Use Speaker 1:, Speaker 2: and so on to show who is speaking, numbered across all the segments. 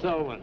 Speaker 1: Selwyn.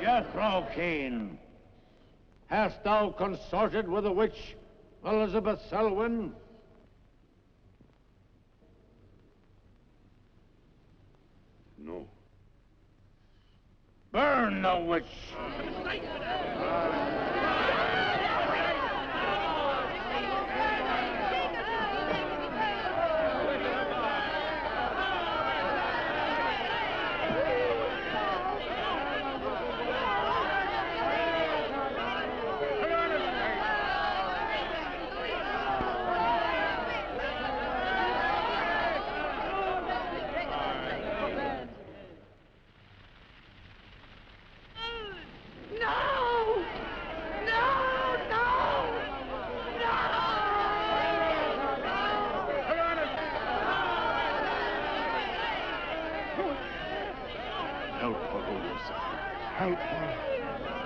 Speaker 1: Jethrow, Keane, hast thou consorted with the witch Elizabeth Selwyn?
Speaker 2: No.
Speaker 1: Burn the witch!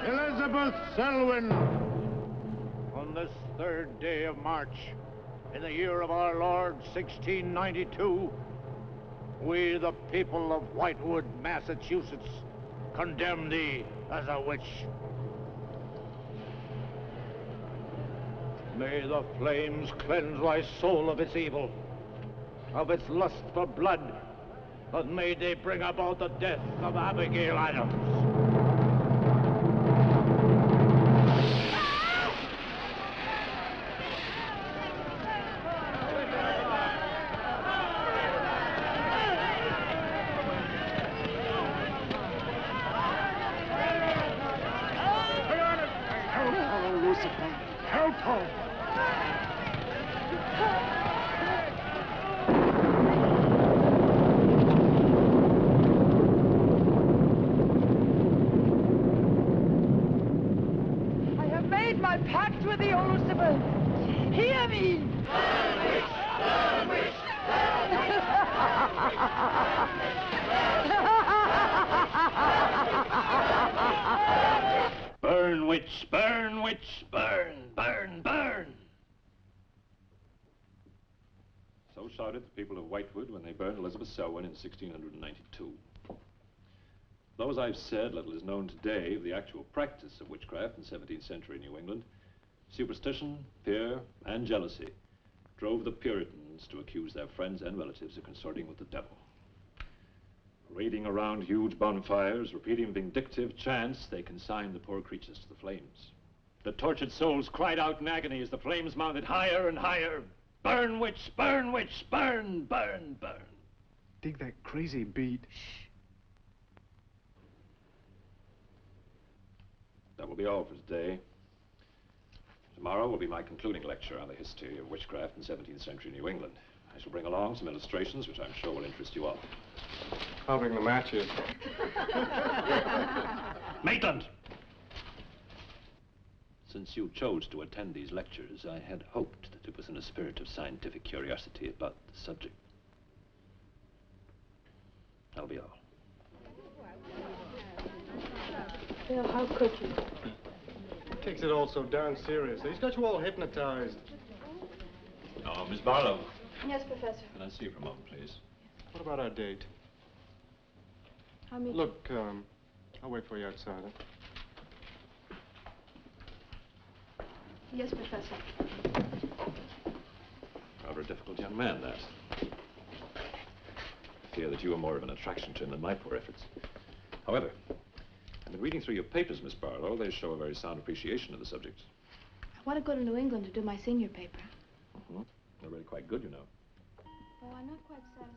Speaker 1: Elizabeth Selwyn, on this 3rd day of March, in the year of our Lord, 1692, we, the people of Whitewood, Massachusetts, condemn thee as a witch. May the flames cleanse thy soul of its evil, of its lust for blood, and may they bring about the death of Abigail Adams. Burn, witch, burn, witch, burn, burn, burn.
Speaker 2: So shouted the people of Whitewood when they burned Elizabeth Selwyn in 1692. Though, as I've said, little is known today of the actual practice of witchcraft in 17th century New England, superstition, fear, and jealousy drove the Puritans to accuse their friends and relatives of consorting with the devil. Raiding around huge bonfires, repeating vindictive chants, they consigned the poor creatures to the flames. The tortured souls cried out in agony as the flames mounted higher and higher. Burn, witch, burn, witch, burn, burn, burn.
Speaker 3: Dig that crazy beat.
Speaker 2: Shh. That will be all for today. Tomorrow will be my concluding lecture on the history of witchcraft in 17th century New England. I shall bring along some illustrations which I'm sure will interest you all.
Speaker 3: I'll bring the matches.
Speaker 2: Maitland! Since you chose to attend these lectures, I had hoped that it was in a spirit of scientific curiosity about the subject. That'll be all.
Speaker 4: Bill, how could you?
Speaker 3: He takes it all so darn seriously. He's got you all hypnotized.
Speaker 2: Oh, Miss Barlow.
Speaker 4: Yes, Professor.
Speaker 2: Can I see you for a moment, please?
Speaker 3: What about our date?
Speaker 4: I'll meet
Speaker 3: Look, I'll wait for you outside. Huh?
Speaker 4: Yes, Professor.
Speaker 2: Rather a difficult young man, that. I fear that you are more of an attraction to him than my poor efforts. However, I've been reading through your papers, Miss Barlow. They show a very sound appreciation of the subject.
Speaker 4: I want to go to New England to do my senior paper.
Speaker 2: Mm-hmm. They're really quite good, you know.
Speaker 4: Well, I'm not quite satisfied.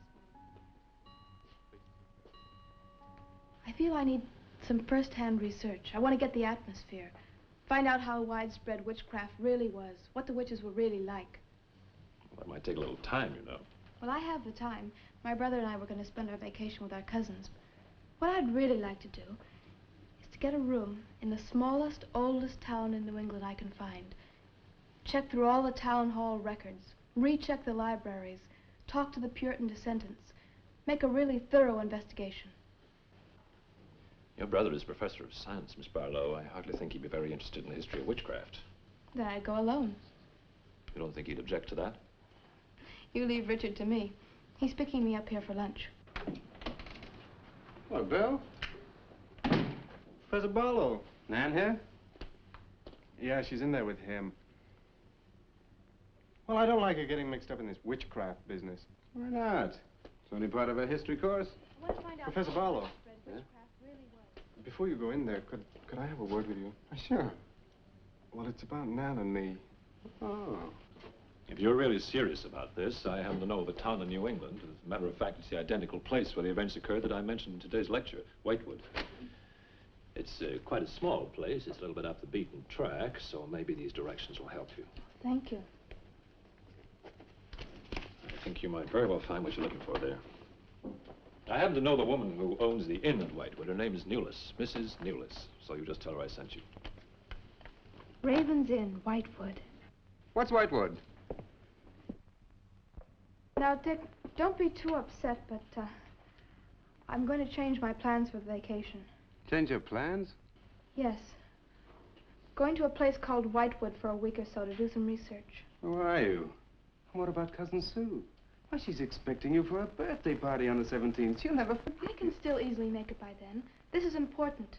Speaker 4: I feel I need some first-hand research. I want to get the atmosphere. Find out how widespread witchcraft really was, what the witches were really like.
Speaker 2: Well, that might take a little time, you know.
Speaker 4: Well, I have the time. My brother and I were going to spend our vacation with our cousins. What I'd really like to do is to get a room in the smallest, oldest town in New England I can find. Check through all the town hall records, recheck the libraries, talk to the Puritan descendants, make a really thorough investigation.
Speaker 2: Your brother is professor of science, Miss Barlow. I hardly think he'd be very interested in the history of witchcraft.
Speaker 4: Then I'd go alone.
Speaker 2: You don't think he'd object to that?
Speaker 4: You leave Richard to me. He's picking me up here for lunch.
Speaker 3: Hello, Bill. Professor Barlow.
Speaker 5: Nan here?
Speaker 3: Yeah, she's in there with him. Well, I don't like her getting mixed up in this witchcraft business.
Speaker 5: Why not? It's only part of a history course.
Speaker 4: I want to find out
Speaker 3: Professor
Speaker 4: how
Speaker 3: Barlow.
Speaker 4: widespread witchcraft really was.
Speaker 3: Before you go in there, could I have a word with you?
Speaker 5: Sure.
Speaker 3: Well, it's about Nan and me.
Speaker 5: Oh.
Speaker 2: If you're really serious about this, I happen to know of a town in New England. As a matter of fact, it's the identical place where the events occurred that I mentioned in today's lecture, Whitewood. It's quite a small place. It's a little bit off the beaten track, so maybe these directions will help you.
Speaker 4: Thank you.
Speaker 2: I think you might very well find what you're looking for there. I happen to know the woman who owns the inn at Whitewood. Her name is Newless, Mrs. Newless. So you just tell her I sent you.
Speaker 4: Raven's Inn, Whitewood.
Speaker 5: What's Whitewood?
Speaker 4: Now, Dick, don't be too upset, but I'm going to change my plans for the vacation.
Speaker 5: Change your plans?
Speaker 4: Yes. Going to a place called Whitewood for a week or so to do some research.
Speaker 5: Who are you? What about Cousin Sue? Why, she's expecting you for a birthday party on the 17th. She'll never forget.
Speaker 4: I can still easily make it by then. This is important.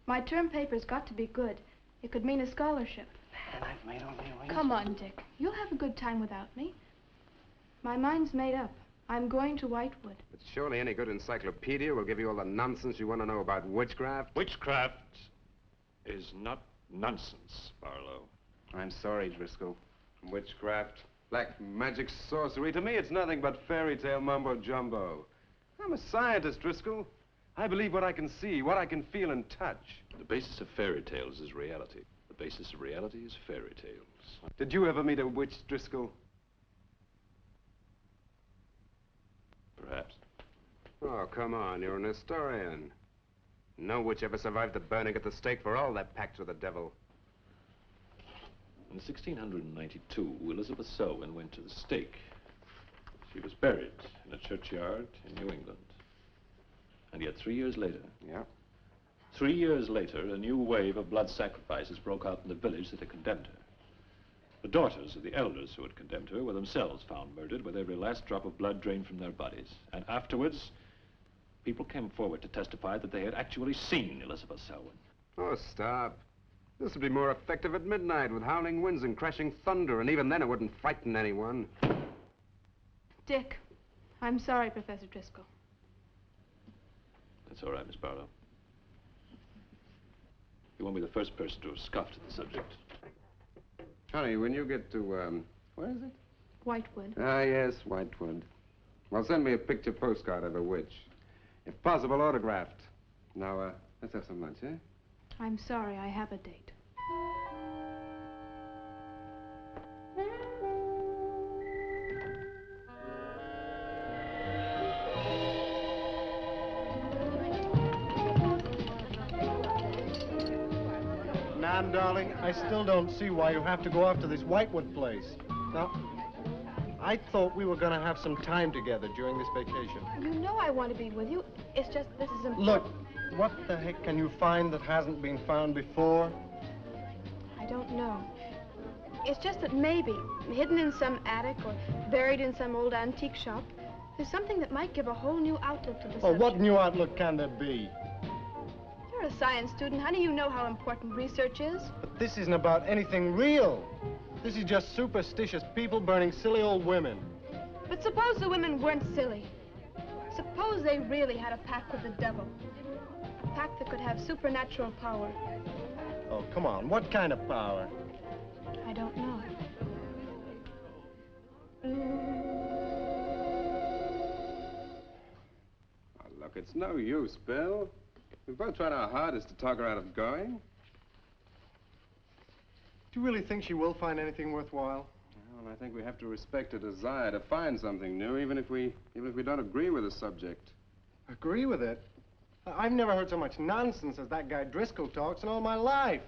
Speaker 4: My term paper's got to be good. It could mean a scholarship.
Speaker 5: And I've made all the arrangements.
Speaker 4: Come on, Dick. You'll have a good time without me. My mind's made up. I'm going to Whitewood.
Speaker 5: But surely any good encyclopedia will give you all the nonsense you want to know about witchcraft.
Speaker 2: Witchcraft is not nonsense, Barlow.
Speaker 5: I'm sorry, Driscoll. Witchcraft, black magic, sorcery, to me it's nothing but fairy tale mumbo-jumbo. I'm a scientist, Driscoll. I believe what I can see, what I can feel and touch.
Speaker 2: The basis of fairy tales is reality. The basis of reality is fairy tales.
Speaker 5: Did you ever meet a witch, Driscoll?
Speaker 2: Perhaps.
Speaker 5: Oh, come on, you're an historian. No witch ever survived the burning at the stake for all that pact with the devil.
Speaker 2: In 1692, Elizabeth Selwyn went to the stake. She was buried in a churchyard in New England. And yet 3 years later...
Speaker 5: Yeah?
Speaker 2: 3 years later, a new wave of blood sacrifices broke out in the village that had condemned her. The daughters of the elders who had condemned her were themselves found murdered with every last drop of blood drained from their bodies. And afterwards, people came forward to testify that they had actually seen Elizabeth Selwyn.
Speaker 5: Oh, stop. This would be more effective at midnight with howling winds and crashing thunder, and even then it wouldn't frighten anyone.
Speaker 4: Dick, I'm sorry, Professor Driscoll.
Speaker 2: That's all right, Miss Barlow. You won't be the first person to have scoffed at the subject.
Speaker 5: Honey, when you get to, where is it?
Speaker 4: Whitewood.
Speaker 5: Ah, yes, Whitewood. Well, send me a picture postcard of a witch. If possible, autographed. Now, let's have some lunch, eh?
Speaker 4: I'm sorry, I have a date.
Speaker 3: Nan, darling, I still don't see why you have to go off to this Whitewood place. Now, I thought we were going to have some time together during this vacation.
Speaker 4: You know I want to be with you. It's just this is important.
Speaker 3: Look, what the heck can you find that hasn't been found before?
Speaker 4: I don't know. It's just that maybe, hidden in some attic or buried in some old antique shop, there's something that might give a whole new outlook to the subject.
Speaker 3: Oh, what new outlook can there be?
Speaker 4: You're a science student. How do you know how important research is?
Speaker 3: But this isn't about anything real. This is just superstitious people burning silly old women.
Speaker 4: But suppose the women weren't silly. Suppose they really had a pact with the devil. A pact that could have supernatural power.
Speaker 3: Oh, come on. What kind of power?
Speaker 4: I don't know.
Speaker 5: Look, it's no use, Bill. We've both tried our hardest to talk her out of going.
Speaker 3: Do you really think she will find anything worthwhile?
Speaker 5: Well, I think we have to respect her desire to find something new, even if we don't agree with the subject.
Speaker 3: Agree with it? I've never heard so much nonsense as that guy Driscoll talks in all my life.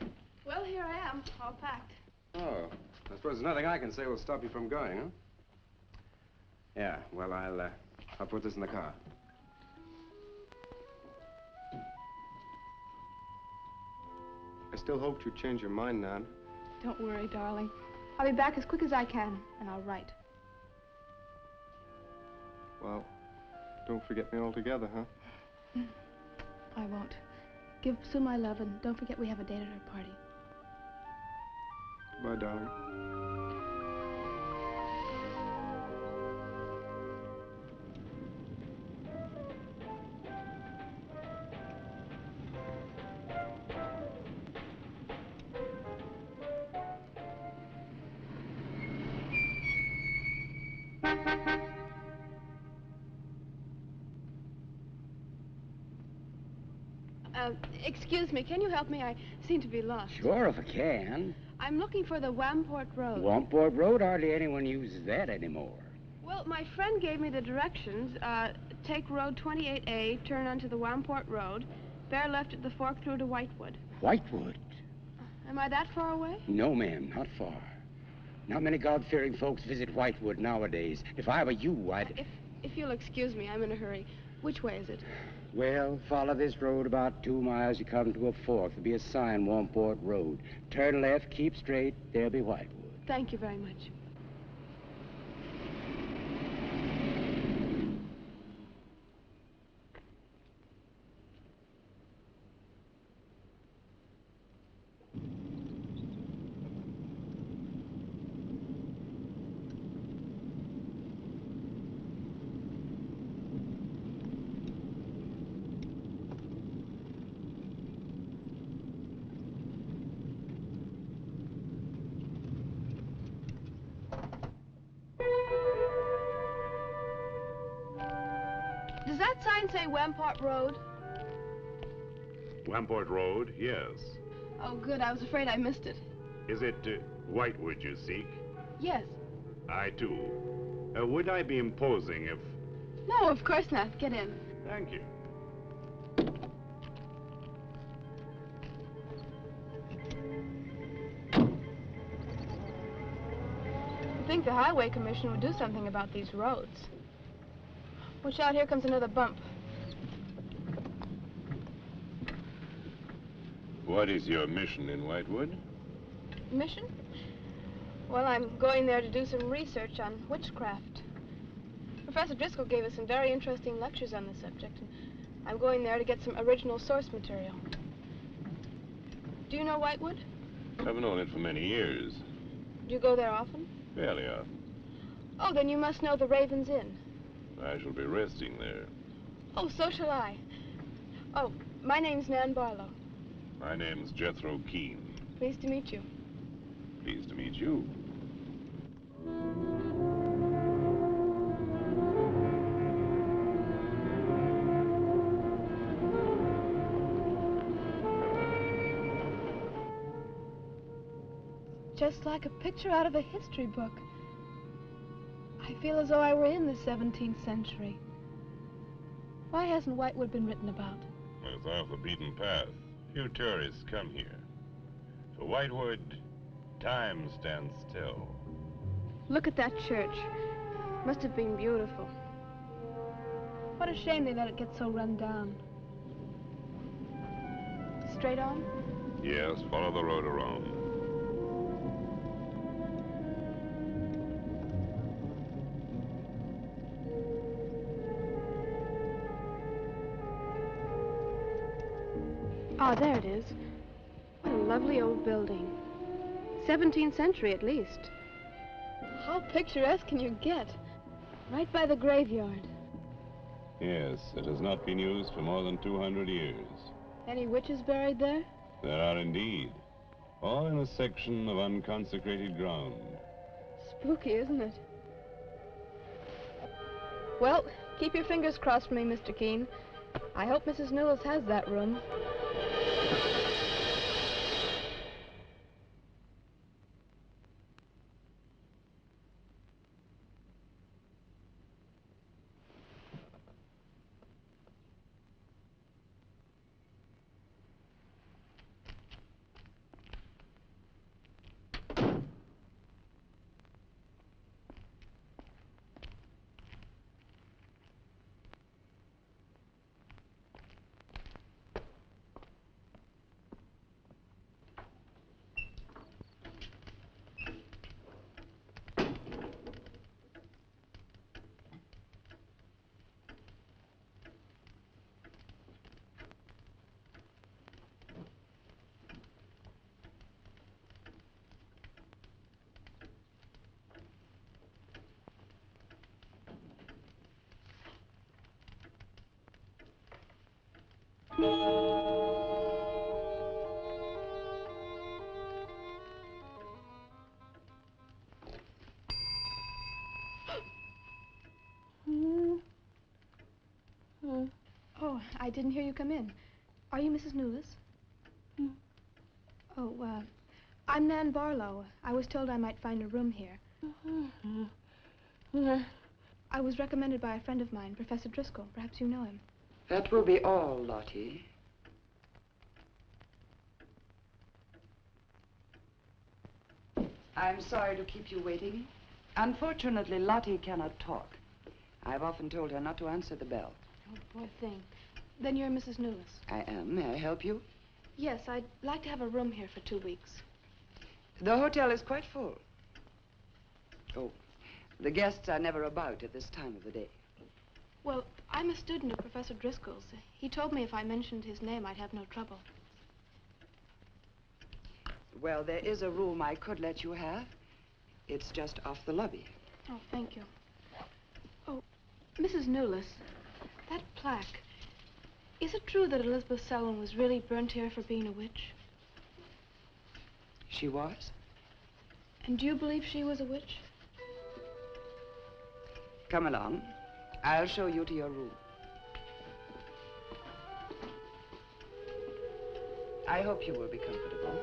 Speaker 4: Well, here I am, all packed.
Speaker 5: Oh, I suppose there's nothing I can say will stop you from going, huh? Yeah, well, I'll put this in the car.
Speaker 3: I still hoped you'd change your mind, Nan.
Speaker 4: Don't worry, darling. I'll be back as quick as I can, and I'll write.
Speaker 3: Well, don't forget me altogether, huh?
Speaker 4: I won't. Give Sue my love, and don't forget we have a date at her party.
Speaker 3: Goodbye, darling.
Speaker 4: Excuse me, can you help me? I seem to be lost.
Speaker 6: Sure, if I can.
Speaker 4: I'm looking for the Wamport Road.
Speaker 6: Wamport Road? Hardly anyone uses that anymore.
Speaker 4: Well, my friend gave me the directions. Take Road 28A, turn onto the Wamport Road, bear left at the fork through to Whitewood.
Speaker 6: Whitewood?
Speaker 4: Am I that far away?
Speaker 6: No, ma'am, not far. Not many God-fearing folks visit Whitewood nowadays. If I were you, I'd...
Speaker 4: If you'll excuse me, I'm in a hurry. Which way is it?
Speaker 6: Well, follow this road about 2 miles. You come to a fork. There'll be a sign, Wamport Road. Turn left, keep straight. There'll be Whitewood.
Speaker 4: Thank you very much. Does that sign say Wamport Road?
Speaker 7: Wamport Road, yes.
Speaker 4: Oh, good. I was afraid I missed it.
Speaker 7: Is it Whitewood you seek?
Speaker 4: Yes.
Speaker 7: I, too. Would I be imposing if...
Speaker 4: No, of course not. Get in.
Speaker 7: Thank you.
Speaker 4: I think the Highway Commission would do something about these roads. Watch out, here comes another bump.
Speaker 7: What is your mission in Whitewood?
Speaker 4: Mission? Well, I'm going there to do some research on witchcraft. Professor Driscoll gave us some very interesting lectures on the subject, and I'm going there to get some original source material. Do you know Whitewood?
Speaker 7: I've known it for many years.
Speaker 4: Do you go there often?
Speaker 7: Fairly often.
Speaker 4: Oh, then you must know the Raven's Inn.
Speaker 7: I shall be resting there.
Speaker 4: Oh, so shall I. Oh, my name's Nan Barlow.
Speaker 7: My name's Jethrow Keane.
Speaker 4: Pleased to meet you.
Speaker 7: Pleased to meet you.
Speaker 4: Just like a picture out of a history book. I feel as though I were in the 17th century. Why hasn't Whitewood been written about?
Speaker 7: It's off the beaten path. Few tourists come here. For Whitewood, time stands still.
Speaker 4: Look at that church. Must have been beautiful. What a shame they let it get so run down. Straight on?
Speaker 7: Yes, follow the road around.
Speaker 4: Ah, there it is. What a lovely old building. 17th century at least. How picturesque can you get? Right by the graveyard.
Speaker 7: Yes, it has not been used for more than 200 years.
Speaker 4: Any witches buried there?
Speaker 7: There are indeed. All in a section of unconsecrated ground.
Speaker 4: Spooky, isn't it? Well, keep your fingers crossed for me, Mr. Keane. I hope Mrs. Newless has that room. Oh, I didn't hear you come in. Are you Mrs. Newless? Oh, I'm Nan Barlow. I was told I might find a room here. I was recommended by a friend of mine, Professor Driscoll. Perhaps you know him.
Speaker 8: That will be all, Lottie. I'm sorry to keep you waiting. Unfortunately, Lottie cannot talk. I've often told her not to answer the bell.
Speaker 4: Oh, poor thing. Then you're Mrs. Newless.
Speaker 8: I am. May I help you?
Speaker 4: Yes, I'd like to have a room here for 2 weeks.
Speaker 8: The hotel is quite full. Oh, the guests are never about at this time of the day.
Speaker 4: Well, I'm a student of Professor Driscoll's. He told me if I mentioned his name, I'd have no trouble.
Speaker 8: Well, there is a room I could let you have. It's just off the lobby.
Speaker 4: Oh, thank you. Oh, Mrs. Newless, that plaque. Is it true that Elizabeth Selwyn was really burnt here for being a witch?
Speaker 8: She was?
Speaker 4: And do you believe she was a witch?
Speaker 8: Come along. I'll show you to your room. I hope you will be comfortable.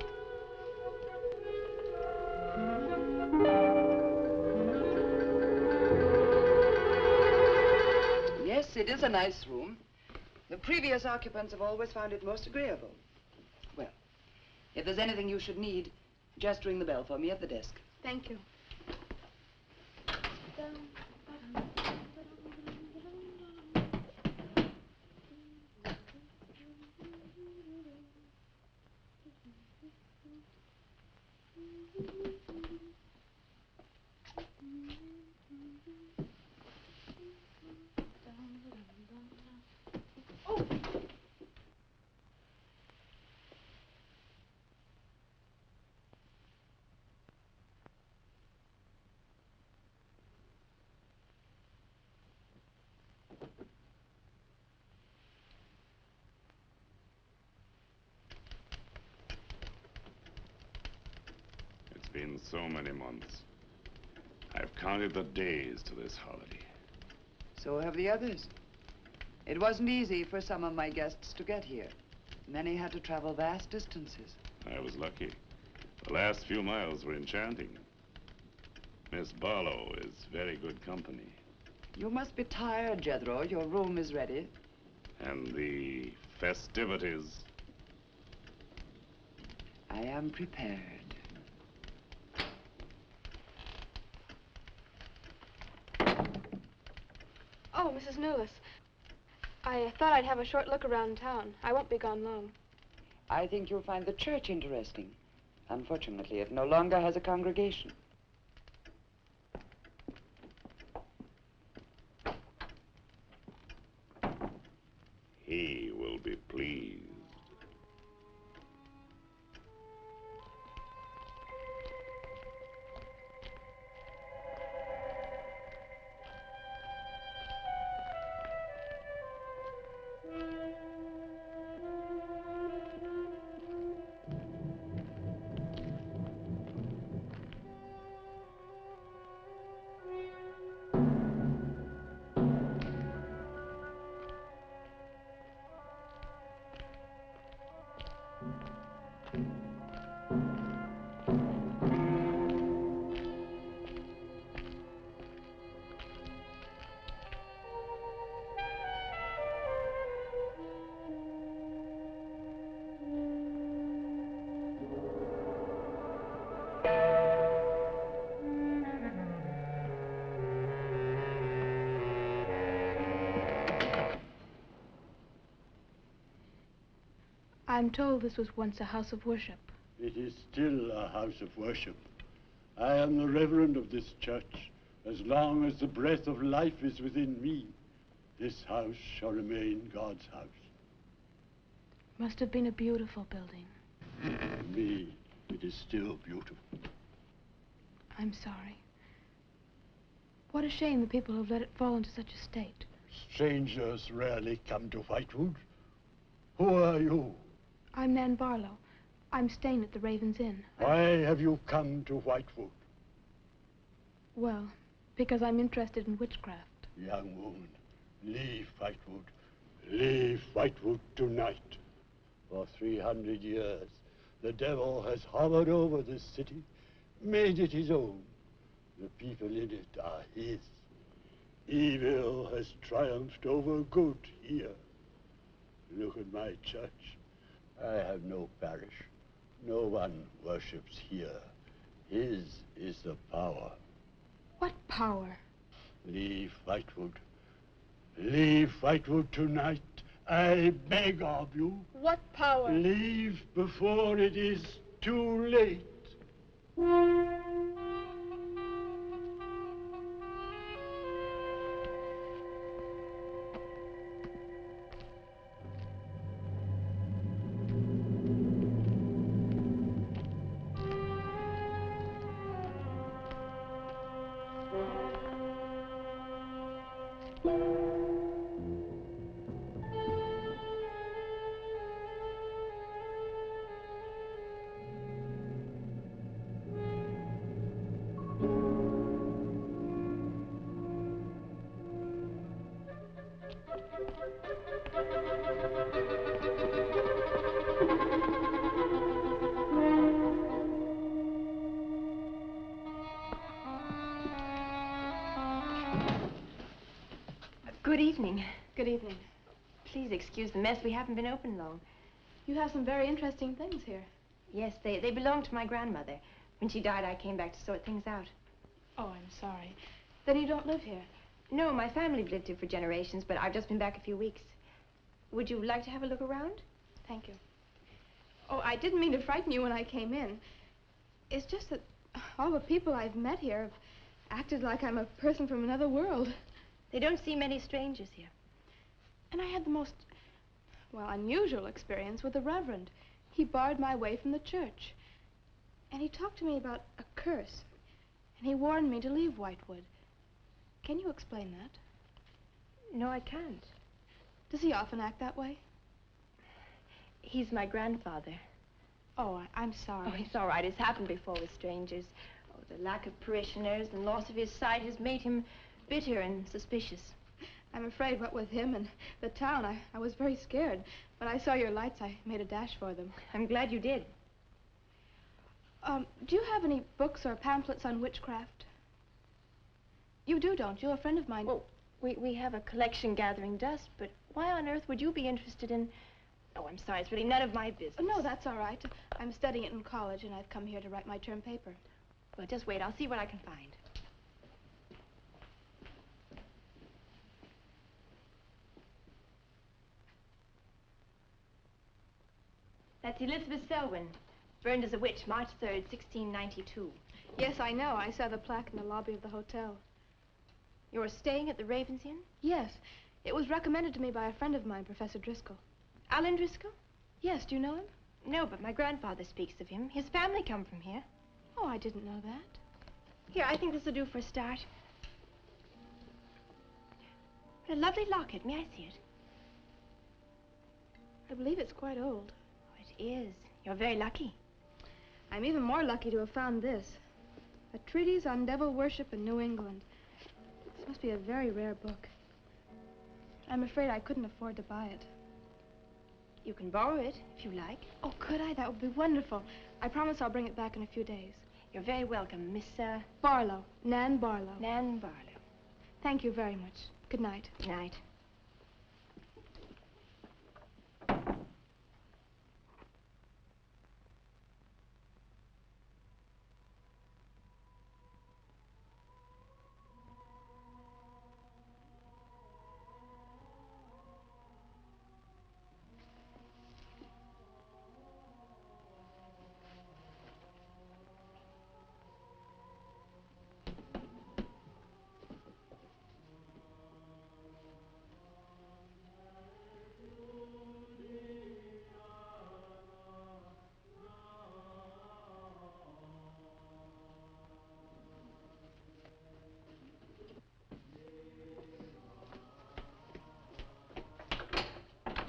Speaker 8: Yes, it is a nice room. The previous occupants have always found it most agreeable. Well, if there's anything you should need, just ring the bell for me at the desk.
Speaker 4: Thank you.
Speaker 7: It's been so many months. I've counted the days to this holiday.
Speaker 8: So have the others. It wasn't easy for some of my guests to get here. Many had to travel vast distances.
Speaker 7: I was lucky. The last few miles were enchanting. Miss Barlow is very good company.
Speaker 8: You must be tired, Jethrow. Your room is ready.
Speaker 7: And the festivities.
Speaker 8: I am prepared.
Speaker 4: Oh, Mrs. Newless. I thought I'd have a short look around town. I won't be gone long.
Speaker 8: I think you'll find the church interesting. Unfortunately, it no longer has a congregation.
Speaker 7: He will be pleased.
Speaker 4: I'm told this was once a house of worship.
Speaker 9: It is still a house of worship. I am the reverend of this church. As long as the breath of life is within me, this house shall remain God's house.
Speaker 4: Must have been a beautiful building.
Speaker 9: To me, it is still beautiful.
Speaker 4: I'm sorry. What a shame the people have let it fall into such a state.
Speaker 9: Strangers rarely come to Whitewood. Who are you?
Speaker 4: I'm Nan Barlow. I'm staying at the Raven's Inn.
Speaker 9: Why have you come to Whitewood?
Speaker 4: Well, because I'm interested in witchcraft.
Speaker 9: Young woman, leave Whitewood. Leave Whitewood tonight. For 300 years, the devil has hovered over this city, made it his own. The people in it are his. Evil has triumphed over good here. Look at my church. I have no parish. No one worships here. His is the power.
Speaker 4: What power?
Speaker 9: Leave Whitewood. Leave Whitewood tonight. I beg of you.
Speaker 4: What power?
Speaker 9: Leave before it is too late.
Speaker 10: Good evening.
Speaker 4: Good evening.
Speaker 10: Please excuse the mess. We haven't been open long.
Speaker 4: You have some very interesting things here.
Speaker 10: Yes, they belonged to my grandmother. When she died, I came back to sort things out.
Speaker 4: Oh, I'm sorry. Then you don't live here?
Speaker 10: No, my family lived here for generations, but I've just been back a few weeks. Would you like to have a look around?
Speaker 4: Thank you. Oh, I didn't mean to frighten you when I came in. It's just that all the people I've met here have acted like I'm a person from another world.
Speaker 10: They don't see many strangers here.
Speaker 4: And I had the most, well, unusual experience with the Reverend. He barred my way from the church. And he talked to me about a curse. And he warned me to leave Whitewood. Can you explain that?
Speaker 10: No, I can't.
Speaker 4: Does he often act that way?
Speaker 10: He's my grandfather.
Speaker 4: Oh, I'm sorry.
Speaker 10: Oh, it's all right. It's happened before with strangers. Oh, the lack of parishioners and loss of his sight has made him bitter and suspicious.
Speaker 4: I'm afraid what with him and the town, I was very scared. When I saw your lights, I made a dash for them.
Speaker 10: I'm glad you did.
Speaker 4: Do you have any books or pamphlets on witchcraft? You do, don't you? A friend of mine...
Speaker 10: Well, we have a collection gathering dust, but why on earth would you be interested in... Oh, I'm sorry, it's really none of my business.
Speaker 4: No, that's all right. I'm studying it in college, and I've come here to write my term paper.
Speaker 10: Well, just wait. I'll see what I can find. That's Elizabeth Selwyn, burned as a witch, March 3rd, 1692.
Speaker 4: Yes, I know. I saw the plaque in the lobby of the hotel.
Speaker 10: You're staying at the Raven's Inn?
Speaker 4: Yes. It was recommended to me by a friend of mine, Professor Driscoll.
Speaker 10: Alan Driscoll?
Speaker 4: Yes, do you know him?
Speaker 10: No, but my grandfather speaks of him. His family come from here.
Speaker 4: Oh, I didn't know that.
Speaker 10: Here, I think this will do for a start. What a lovely locket. May I see it?
Speaker 4: I believe it's quite old.
Speaker 10: Oh, it is. You're very lucky.
Speaker 4: I'm even more lucky to have found this. A treatise on devil worship in New England. This must be a very rare book. I'm afraid I couldn't afford to buy it.
Speaker 10: You can borrow it if you like.
Speaker 4: Oh, could I? That would be wonderful. I promise I'll bring it back in a few days.
Speaker 10: You're very welcome, Miss,
Speaker 4: Barlow. Nan Barlow.
Speaker 10: Nan Barlow.
Speaker 4: Thank you very much. Good night.
Speaker 10: Good night.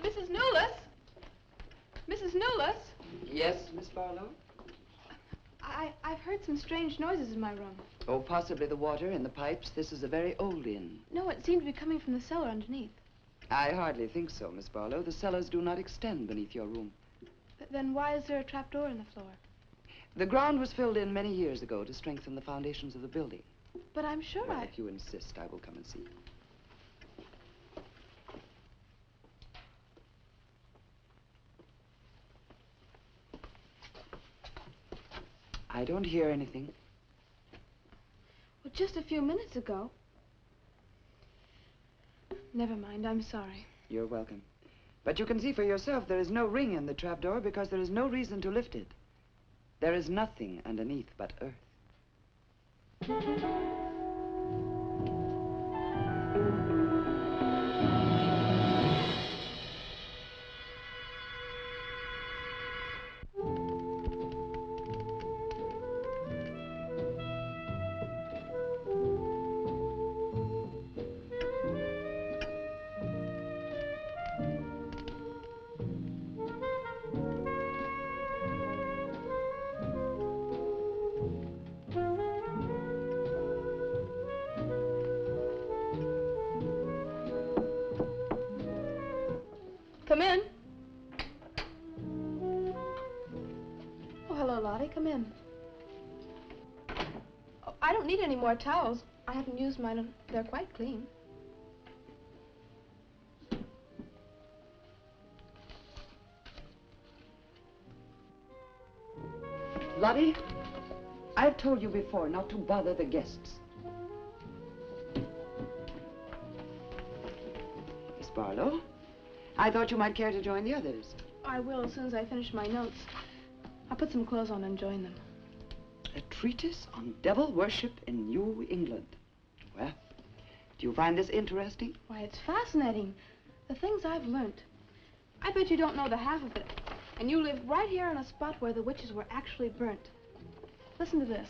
Speaker 4: Mrs. Newless? Mrs. Newless?
Speaker 8: Yes, Miss Barlow?
Speaker 4: I've heard some strange noises in my room.
Speaker 8: Oh, possibly the water in the pipes. This is a very old inn.
Speaker 4: No, it seemed to be coming from the cellar underneath.
Speaker 8: I hardly think so, Miss Barlow. The cellars do not extend beneath your room.
Speaker 4: But then why is there a trapdoor in the floor?
Speaker 8: The ground was filled in many years ago to strengthen the foundations of the building.
Speaker 4: But I'm sure
Speaker 8: Well, if you insist, I will come and see you. I don't hear anything.
Speaker 4: Well, just a few minutes ago. Never mind, I'm sorry.
Speaker 8: You're welcome. But you can see for yourself there is no ring in the trapdoor because there is no reason to lift it. There is nothing underneath but earth.
Speaker 4: Come in. Oh, hello, Lottie. Come in. Oh, I don't need any more towels. I haven't used mine, and they're quite clean.
Speaker 8: Lottie, I've told you before not to bother the guests. Miss Barlow, I thought you might care to join the others.
Speaker 4: I will as soon as I finish my notes. I'll put some clothes on and join them.
Speaker 8: A treatise on devil worship in New England. Well, do you find this interesting?
Speaker 4: Why, it's fascinating. The things I've learnt. I bet you don't know the half of it. And you live right here on a spot where the witches were actually burnt. Listen to this.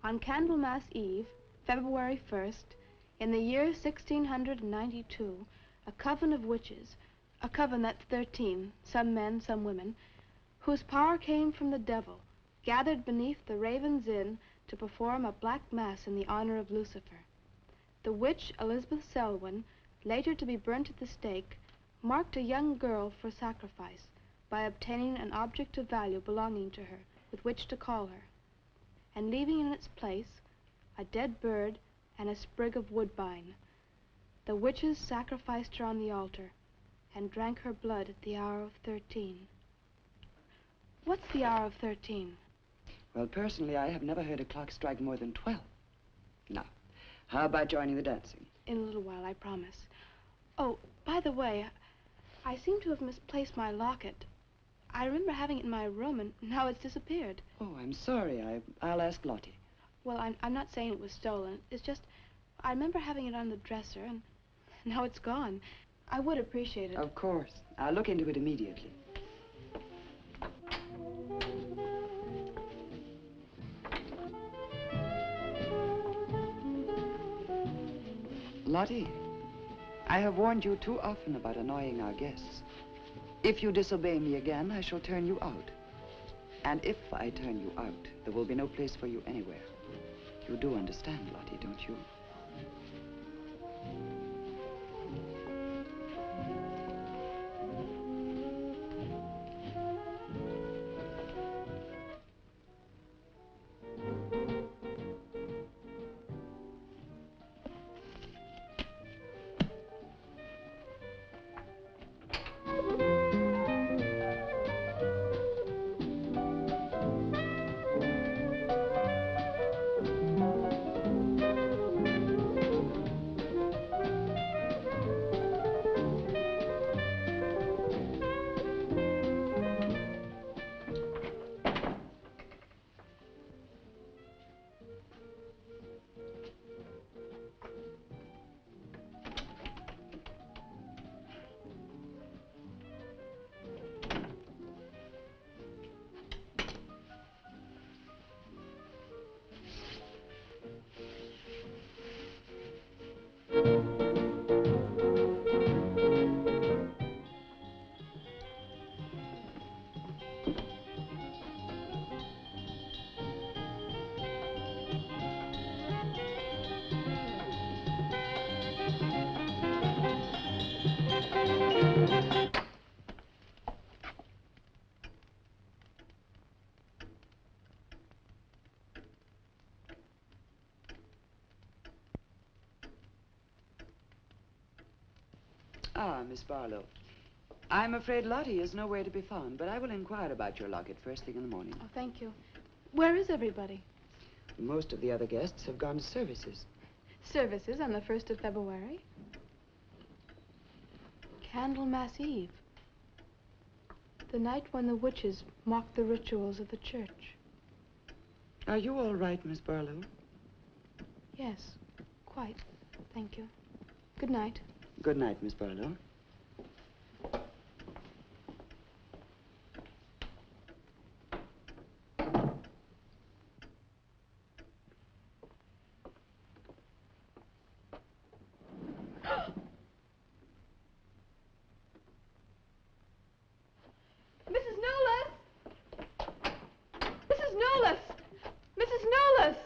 Speaker 4: On Candlemas Eve, February 1st, in the year 1692, a coven of witches, a coven that's 13, some men, some women, whose power came from the devil, gathered beneath the Raven's Inn to perform a black mass in the honor of Lucifer. The witch Elizabeth Selwyn, later to be burnt at the stake, marked a young girl for sacrifice by obtaining an object of value belonging to her with which to call her, and leaving in its place a dead bird and a sprig of woodbine. The witches sacrificed her on the altar and drank her blood at the hour of 13. What's the hour of 13?
Speaker 8: Well, personally, I have never heard a clock strike more than 12. Now, how about joining the dancing?
Speaker 4: In a little while, I promise. Oh, by the way, I seem to have misplaced my locket. I remember having it in my room, and now it's disappeared.
Speaker 8: Oh, I'm sorry. I'll ask Lottie.
Speaker 4: Well, I'm not saying it was stolen. It's just, I remember having it on the dresser, and now it's gone. I would appreciate it.
Speaker 8: Of course. I'll look into it immediately. Lottie, I have warned you too often about annoying our guests. If you disobey me again, I shall turn you out. And if I turn you out, there will be no place for you anywhere. You do understand, Lottie, don't you? Ah, Miss Barlow. I'm afraid Lottie is nowhere to be found, but I will inquire about your locket first thing in the morning.
Speaker 4: Oh, thank you. Where is everybody?
Speaker 8: Most of the other guests have gone to services.
Speaker 4: Services on the 1st of February? Candlemas Eve. The night when the witches mocked the rituals of the church.
Speaker 8: Are you all right, Miss Barlow?
Speaker 4: Yes, quite. Thank you. Good night.
Speaker 8: Good night, Miss Barlow.
Speaker 4: Mrs. Newless! Mrs. Newless! Mrs. Newless!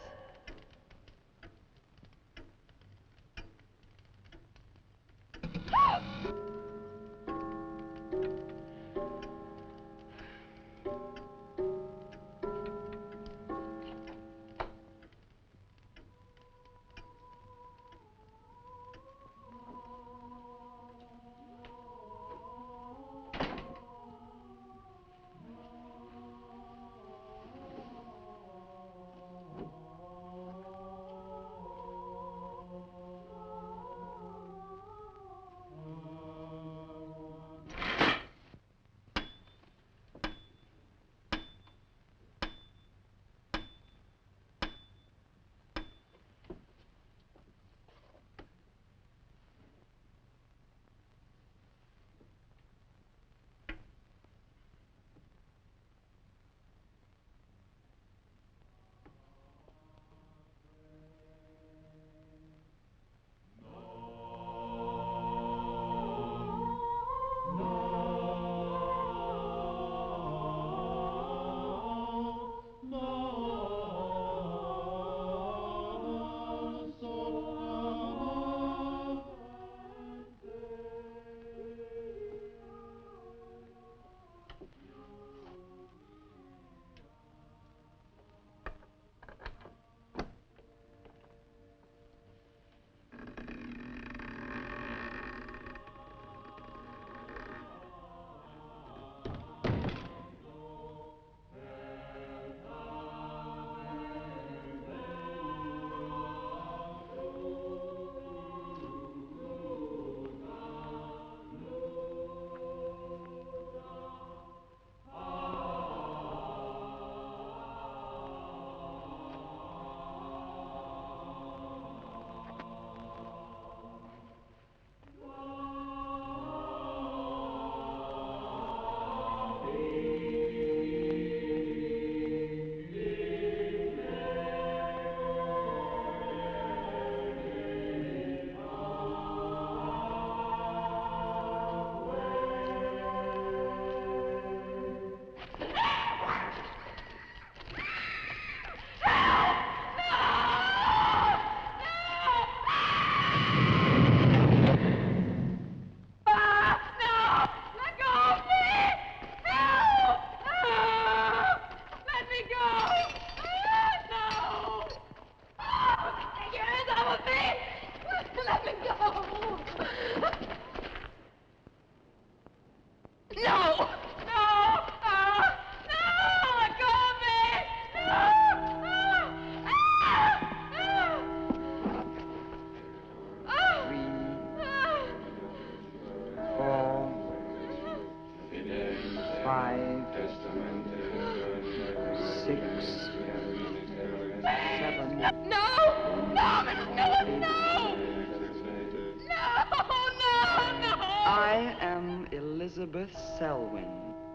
Speaker 8: Selwyn.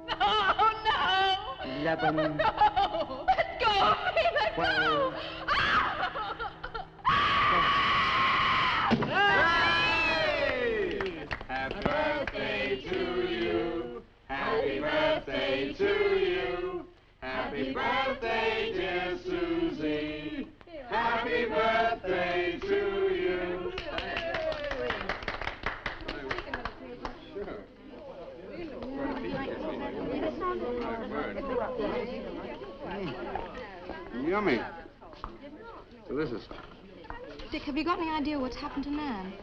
Speaker 4: No, no!
Speaker 8: 11.
Speaker 4: No! Let go of me! Let
Speaker 8: 12.
Speaker 4: go!
Speaker 5: Hey! Happy birthday to you. Happy birthday to you. Happy birthday, dear Susie. Happy birthday to you. Yummy. Delicious.
Speaker 10: Dick, have you got any idea what's happened to Nan?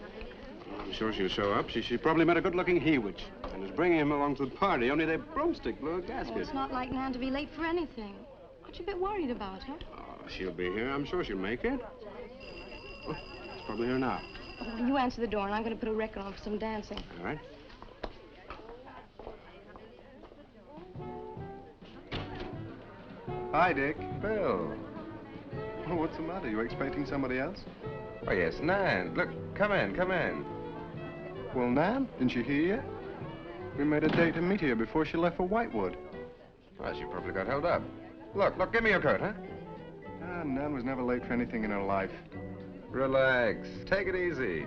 Speaker 5: I'm sure she'll show up. She probably met a good-looking he-witch and is bringing him along to the party, only their broomstick blew a gasket.
Speaker 4: Well, it's not like Nan to be late for anything. Aren't you a bit worried about her?
Speaker 5: Oh, she'll be here. I'm sure she'll make it. Oh, it's probably here now.
Speaker 4: Oh, you answer the door, and I'm going to put a record on for some dancing.
Speaker 5: All right.
Speaker 3: Hi, Dick.
Speaker 5: Bill.
Speaker 3: Oh, what's the matter? You expecting somebody else?
Speaker 5: Oh, yes, Nan. Look, come in, come in.
Speaker 3: Well, Nan, didn't you hear yet? We made a date to meet here before she left for Whitewood.
Speaker 5: Well, she probably got held up. Look, give me your coat, huh?
Speaker 3: Ah, Nan was never late for anything in her life.
Speaker 5: Relax. Take it easy.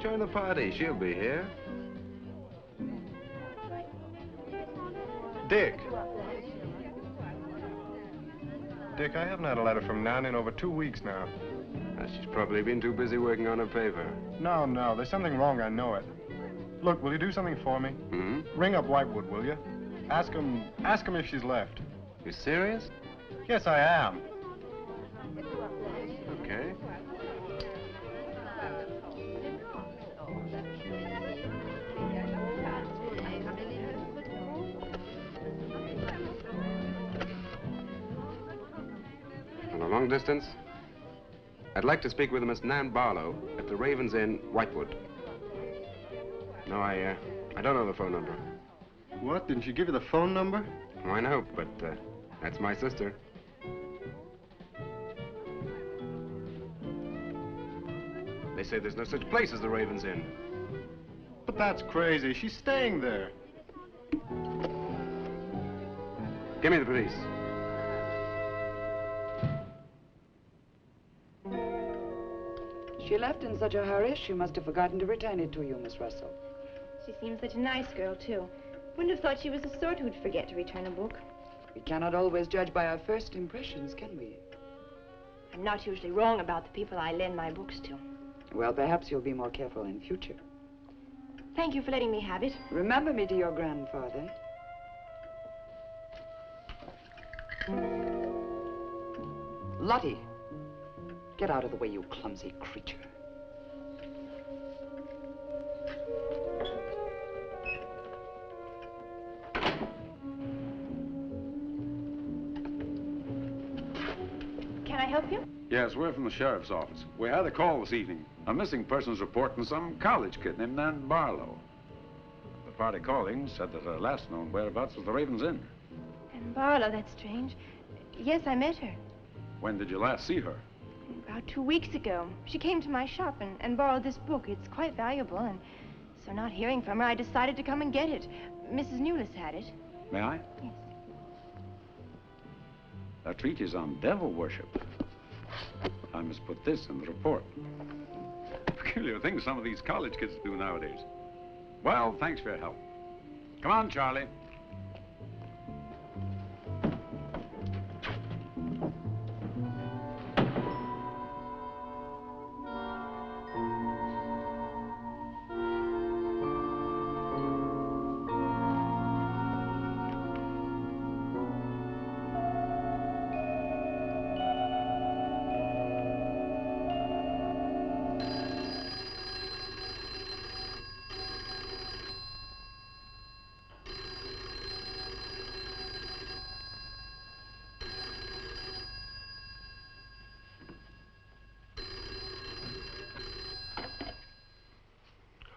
Speaker 5: Join the party. She'll be here.
Speaker 3: Dick. Dick, I haven't had a letter from Nan in over 2 weeks now.
Speaker 5: She's probably been too busy working on her paper.
Speaker 3: No, there's something wrong, I know it. Look, will you do something for me?
Speaker 5: Hmm?
Speaker 3: Ring up Whitewood, will you? Ask him if she's left.
Speaker 5: You serious?
Speaker 3: Yes, I am.
Speaker 5: Okay. On a long distance, I'd like to speak with Miss Nan Barlow at the Raven's Inn, Whitewood. No, I don't know the phone number.
Speaker 3: What? Didn't she give you the phone number?
Speaker 5: Oh, I know, but that's my sister. They say there's no such place as the Raven's Inn.
Speaker 3: But that's crazy. She's staying there.
Speaker 5: Give me the police.
Speaker 8: She left in such a hurry, she must have forgotten to return it to you, Miss Russell.
Speaker 10: She seems such a nice girl, too. Wouldn't have thought she was the sort who'd forget to return a book.
Speaker 8: We cannot always judge by our first impressions, can we?
Speaker 10: I'm not usually wrong about the people I lend my books to.
Speaker 8: Well, perhaps you'll be more careful in future.
Speaker 10: Thank you for letting me have it.
Speaker 8: Remember me to your grandfather. Lottie, get out of the way, you clumsy creature.
Speaker 10: Can I help you?
Speaker 11: Yes, we're from the sheriff's office. We had a call this evening. A missing persons report from some college kid named Nan Barlow. The party calling said that her last known whereabouts was the Raven's Inn.
Speaker 10: And Barlow, that's strange. Yes, I met her.
Speaker 11: When did you last see her?
Speaker 10: About 2 weeks ago. She came to my shop and borrowed this book. It's quite valuable, and so not hearing from her, I decided to come and get it. Mrs. Newless had it.
Speaker 11: May I?
Speaker 10: Yes.
Speaker 11: A treatise on devil worship. I must put this in the report. Peculiar things some of these college kids do nowadays. Well, thanks for your help. Come on, Charlie.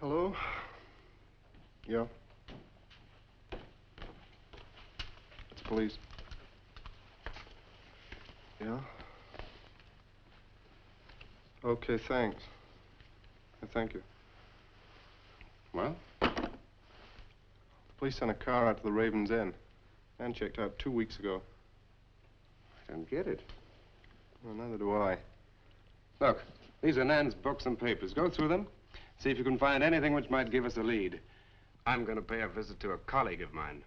Speaker 3: Hello? Yeah? It's police. Yeah? Okay, thanks. Thank you.
Speaker 5: Well?
Speaker 3: The police sent a car out to the Raven's Inn. Man checked out 2 weeks ago.
Speaker 5: I don't get it.
Speaker 3: Well, neither do I.
Speaker 5: Look, these are Nan's books and papers. Go through them. See if you can find anything which might give us a lead. I'm going to pay a visit to a colleague of mine.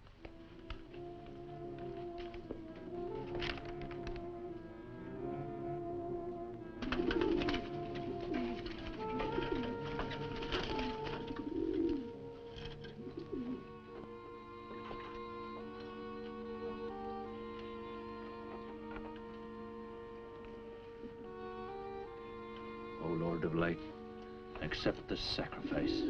Speaker 2: O Lord of light, I
Speaker 12: accept this sacrifice.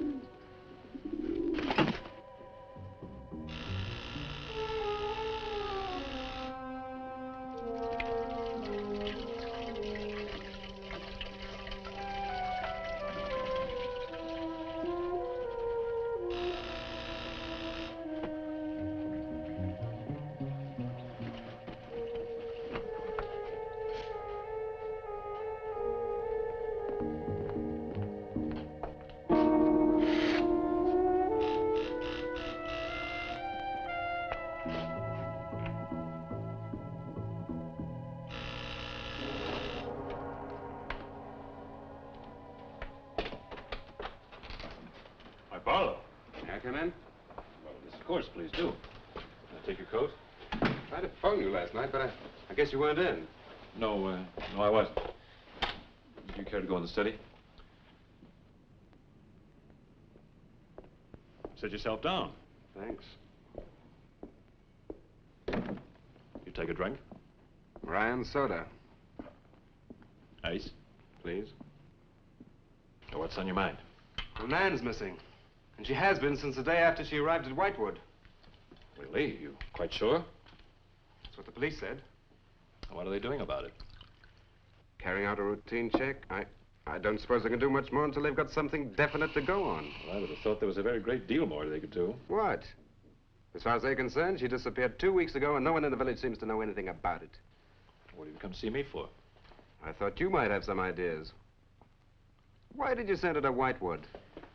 Speaker 2: Barlow.
Speaker 5: May I come in?
Speaker 2: Well, yes, of course, please do. Can I take your coat?
Speaker 5: I tried to phone you last night, but I guess you weren't in.
Speaker 2: No, no, I wasn't. Would you care to go in the study? Sit yourself down.
Speaker 5: Thanks.
Speaker 2: You take a drink?
Speaker 5: Ryan soda.
Speaker 2: Ice?
Speaker 5: Please.
Speaker 2: So what's on your mind?
Speaker 5: Well, Nan's missing. And she has been since the day after she arrived at Whitewood.
Speaker 2: Really? You quite sure?
Speaker 5: That's what the police said.
Speaker 2: What are they doing about it?
Speaker 5: Carrying out a routine check. I don't suppose they can do much more until they've got something definite to go on.
Speaker 2: Well, I would have thought there was a very great deal more they could do.
Speaker 5: What? As far as they're concerned, she disappeared 2 weeks ago and no one in the village seems to know anything about it.
Speaker 2: What have you come to see me for?
Speaker 5: I thought you might have some ideas. Why did you send her to Whitewood?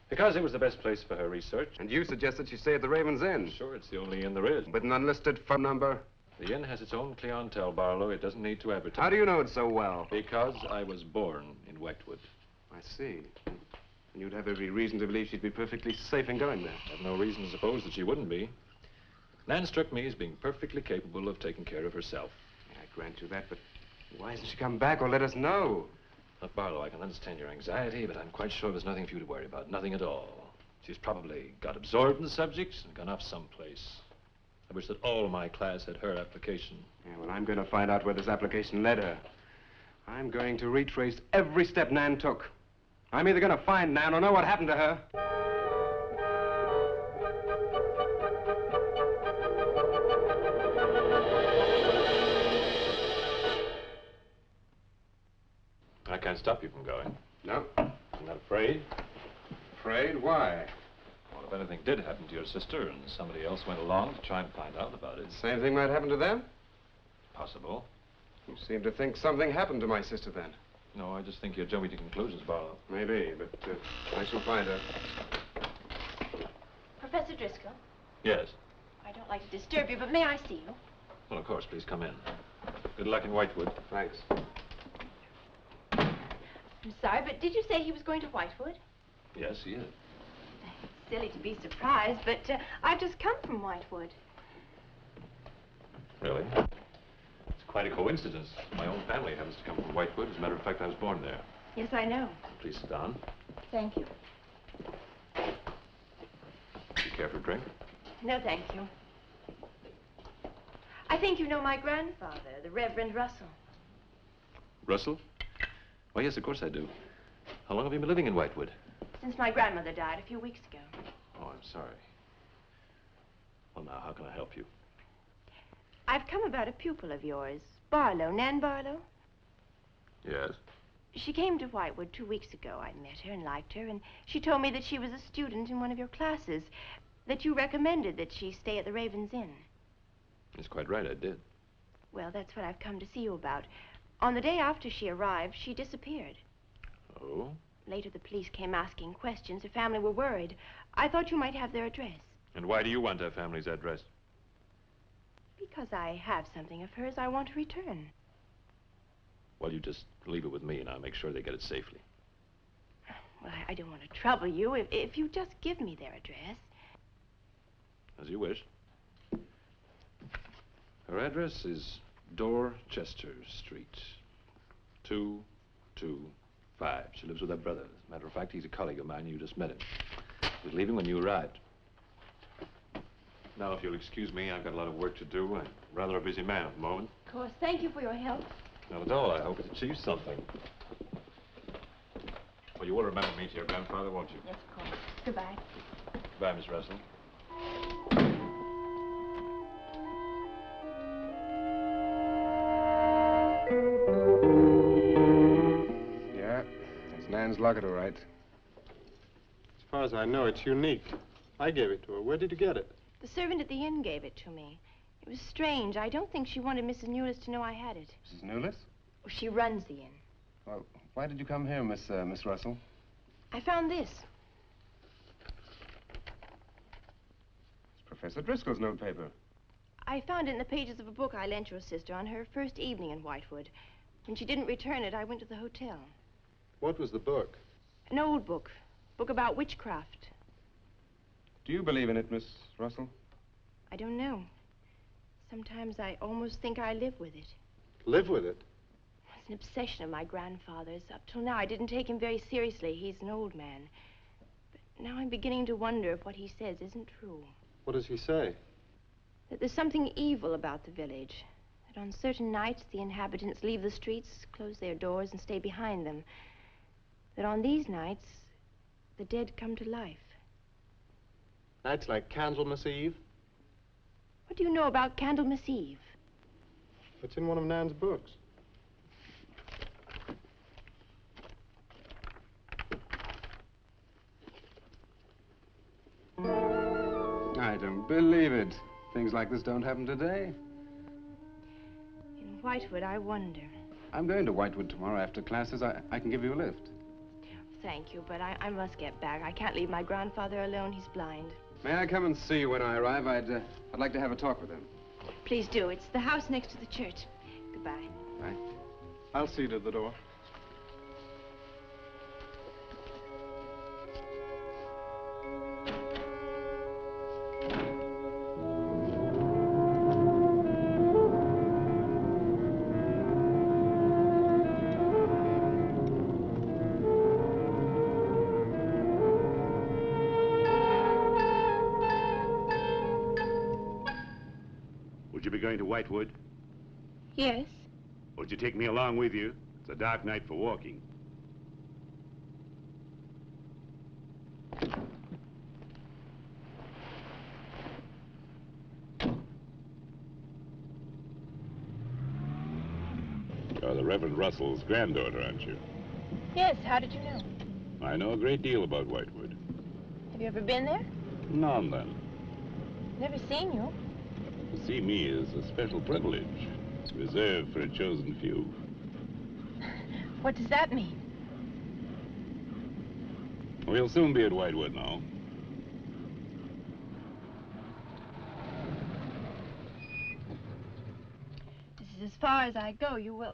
Speaker 2: Because it was the best place for her research.
Speaker 5: And you suggested she stay at the Raven's Inn.
Speaker 2: Sure, it's the only inn there is.
Speaker 5: With an unlisted phone number?
Speaker 2: The inn has its own clientele, Barlow. It doesn't need to advertise.
Speaker 5: How do you know it so well?
Speaker 2: Because I was born in Whitewood.
Speaker 5: I see. And you'd have every reason to believe she'd be perfectly safe in going there.
Speaker 2: I have no reason to suppose that she wouldn't be. Nan struck me as being perfectly capable of taking care of herself.
Speaker 5: Yeah, I grant you that, but why hasn't she come back or let us know?
Speaker 2: Look, Barlow, I can understand your anxiety, but I'm quite sure there's nothing for you to worry about. Nothing at all. She's probably got absorbed in the subject and gone off someplace. I wish that all my class had her application.
Speaker 5: Yeah, well, I'm going to find out where this application led her. I'm going to retrace every step Nan took. I'm either going to find Nan or know what happened to her.
Speaker 2: I can't stop you from going.
Speaker 5: No.
Speaker 2: I'm not afraid.
Speaker 5: Afraid? Why?
Speaker 2: Well, if anything did happen to your sister and somebody else went along to try and find out about it.
Speaker 5: Same thing might happen to them?
Speaker 2: Possible.
Speaker 5: You seem to think something happened to my sister then.
Speaker 2: No, I just think you're jumping to conclusions, Barlow.
Speaker 5: Maybe, but I shall find her.
Speaker 10: Professor Driscoll?
Speaker 2: Yes.
Speaker 10: I don't like to disturb you, but may I see you?
Speaker 2: Well, of course, please come in. Good luck in Whitewood.
Speaker 5: Thanks.
Speaker 10: I'm sorry, but did you say he was going to Whitewood?
Speaker 2: Yes, he is.
Speaker 10: It's silly to be surprised, but I've just come from Whitewood.
Speaker 2: Really? It's quite a coincidence. My own family happens to come from Whitewood. As a matter of fact, I was born there.
Speaker 10: Yes, I know.
Speaker 2: Please sit down.
Speaker 10: Thank you.
Speaker 2: You care for a drink?
Speaker 10: No, thank you. I think you know my grandfather, the Reverend Russell.
Speaker 2: Russell? Why, yes, of course I do. How long have you been living in Whitewood?
Speaker 10: Since my grandmother died a few weeks ago.
Speaker 2: Oh, I'm sorry. Well, now, how can I help you?
Speaker 10: I've come about a pupil of yours, Barlow, Nan Barlow.
Speaker 2: Yes?
Speaker 10: She came to Whitewood 2 weeks ago. I met her and liked her, and she told me that she was a student in one of your classes, that you recommended that she stay at the Raven's Inn.
Speaker 2: That's quite right, I did.
Speaker 10: Well, that's what I've come to see you about. On the day after she arrived, she disappeared.
Speaker 2: Oh?
Speaker 10: Later, the police came asking questions. Her family were worried. I thought you might have their address.
Speaker 2: And why do you want her family's address?
Speaker 10: Because I have something of hers I want to return.
Speaker 2: Well, you just leave it with me, and I'll make sure they get it safely.
Speaker 10: Well, I don't want to trouble you if you just give me their address.
Speaker 2: As you wish. Her address is Dorchester Street, 225. She lives with her brother. As a matter of fact, he's a colleague of mine. You just met him. He was leaving when you arrived. Now, if you'll excuse me, I've got a lot of work to do. I'm rather a busy man at the moment.
Speaker 10: Of course. Thank you for your help.
Speaker 2: Not at all. I hope it achieves something.
Speaker 11: Well, you will remember me to your grandfather, won't you?
Speaker 10: Yes, of course. Goodbye.
Speaker 11: Goodbye, Miss Russell.
Speaker 5: Yeah, that's Nan's locket, all right.
Speaker 3: As far as I know, it's unique. I gave it to her. Where did you get it?
Speaker 10: The servant at the inn gave it to me. It was strange. I don't think she wanted Mrs. Newless to know I had it.
Speaker 5: Mrs. Newless?
Speaker 10: Oh, she runs the inn.
Speaker 5: Well, why did you come here, Miss Russell?
Speaker 10: I found this.
Speaker 5: It's Professor Driscoll's notepaper.
Speaker 10: I found it in the pages of a book I lent your sister on her first evening in Whitewood. When she didn't return it, I went to the hotel.
Speaker 3: What was the book?
Speaker 10: An old book. Book about witchcraft.
Speaker 5: Do you believe in it, Miss Russell?
Speaker 10: I don't know. Sometimes I almost think I live with it.
Speaker 3: Live with it?
Speaker 10: It's an obsession of my grandfather's. Up till now, I didn't take him very seriously. He's an old man. But now I'm beginning to wonder if what he says isn't true.
Speaker 3: What does he say?
Speaker 10: That there's something evil about the village. That on certain nights, the inhabitants leave the streets, close their doors, and stay behind them. That on these nights, the dead come to life.
Speaker 3: Nights like Candlemas Eve?
Speaker 10: What do you know about Candlemas Eve?
Speaker 3: It's in one of Nan's books.
Speaker 5: I don't believe it. Things like this don't happen today.
Speaker 10: In Whitewood, I wonder.
Speaker 5: I'm going to Whitewood tomorrow after classes. I can give you a lift.
Speaker 10: Thank you, but I must get back. I can't leave my grandfather alone. He's blind.
Speaker 5: May I come and see you when I arrive? I'd like to have a talk with him.
Speaker 10: Please do. It's the house next to the church. Goodbye.
Speaker 5: Bye.
Speaker 3: I'll see you to the door.
Speaker 7: Would you be going to Whitewood?
Speaker 10: Yes.
Speaker 7: Would you take me along with you? It's a dark night for walking. You're the Reverend Russell's granddaughter, aren't you?
Speaker 10: Yes, how did you know?
Speaker 7: I know a great deal about Whitewood.
Speaker 10: Have you ever been there?
Speaker 7: Now and then.
Speaker 10: Never seen you.
Speaker 7: To see me is a special privilege, reserved for a chosen few.
Speaker 10: What does that mean?
Speaker 7: We'll soon be at Whitewood now.
Speaker 10: This is as far as I go. You will...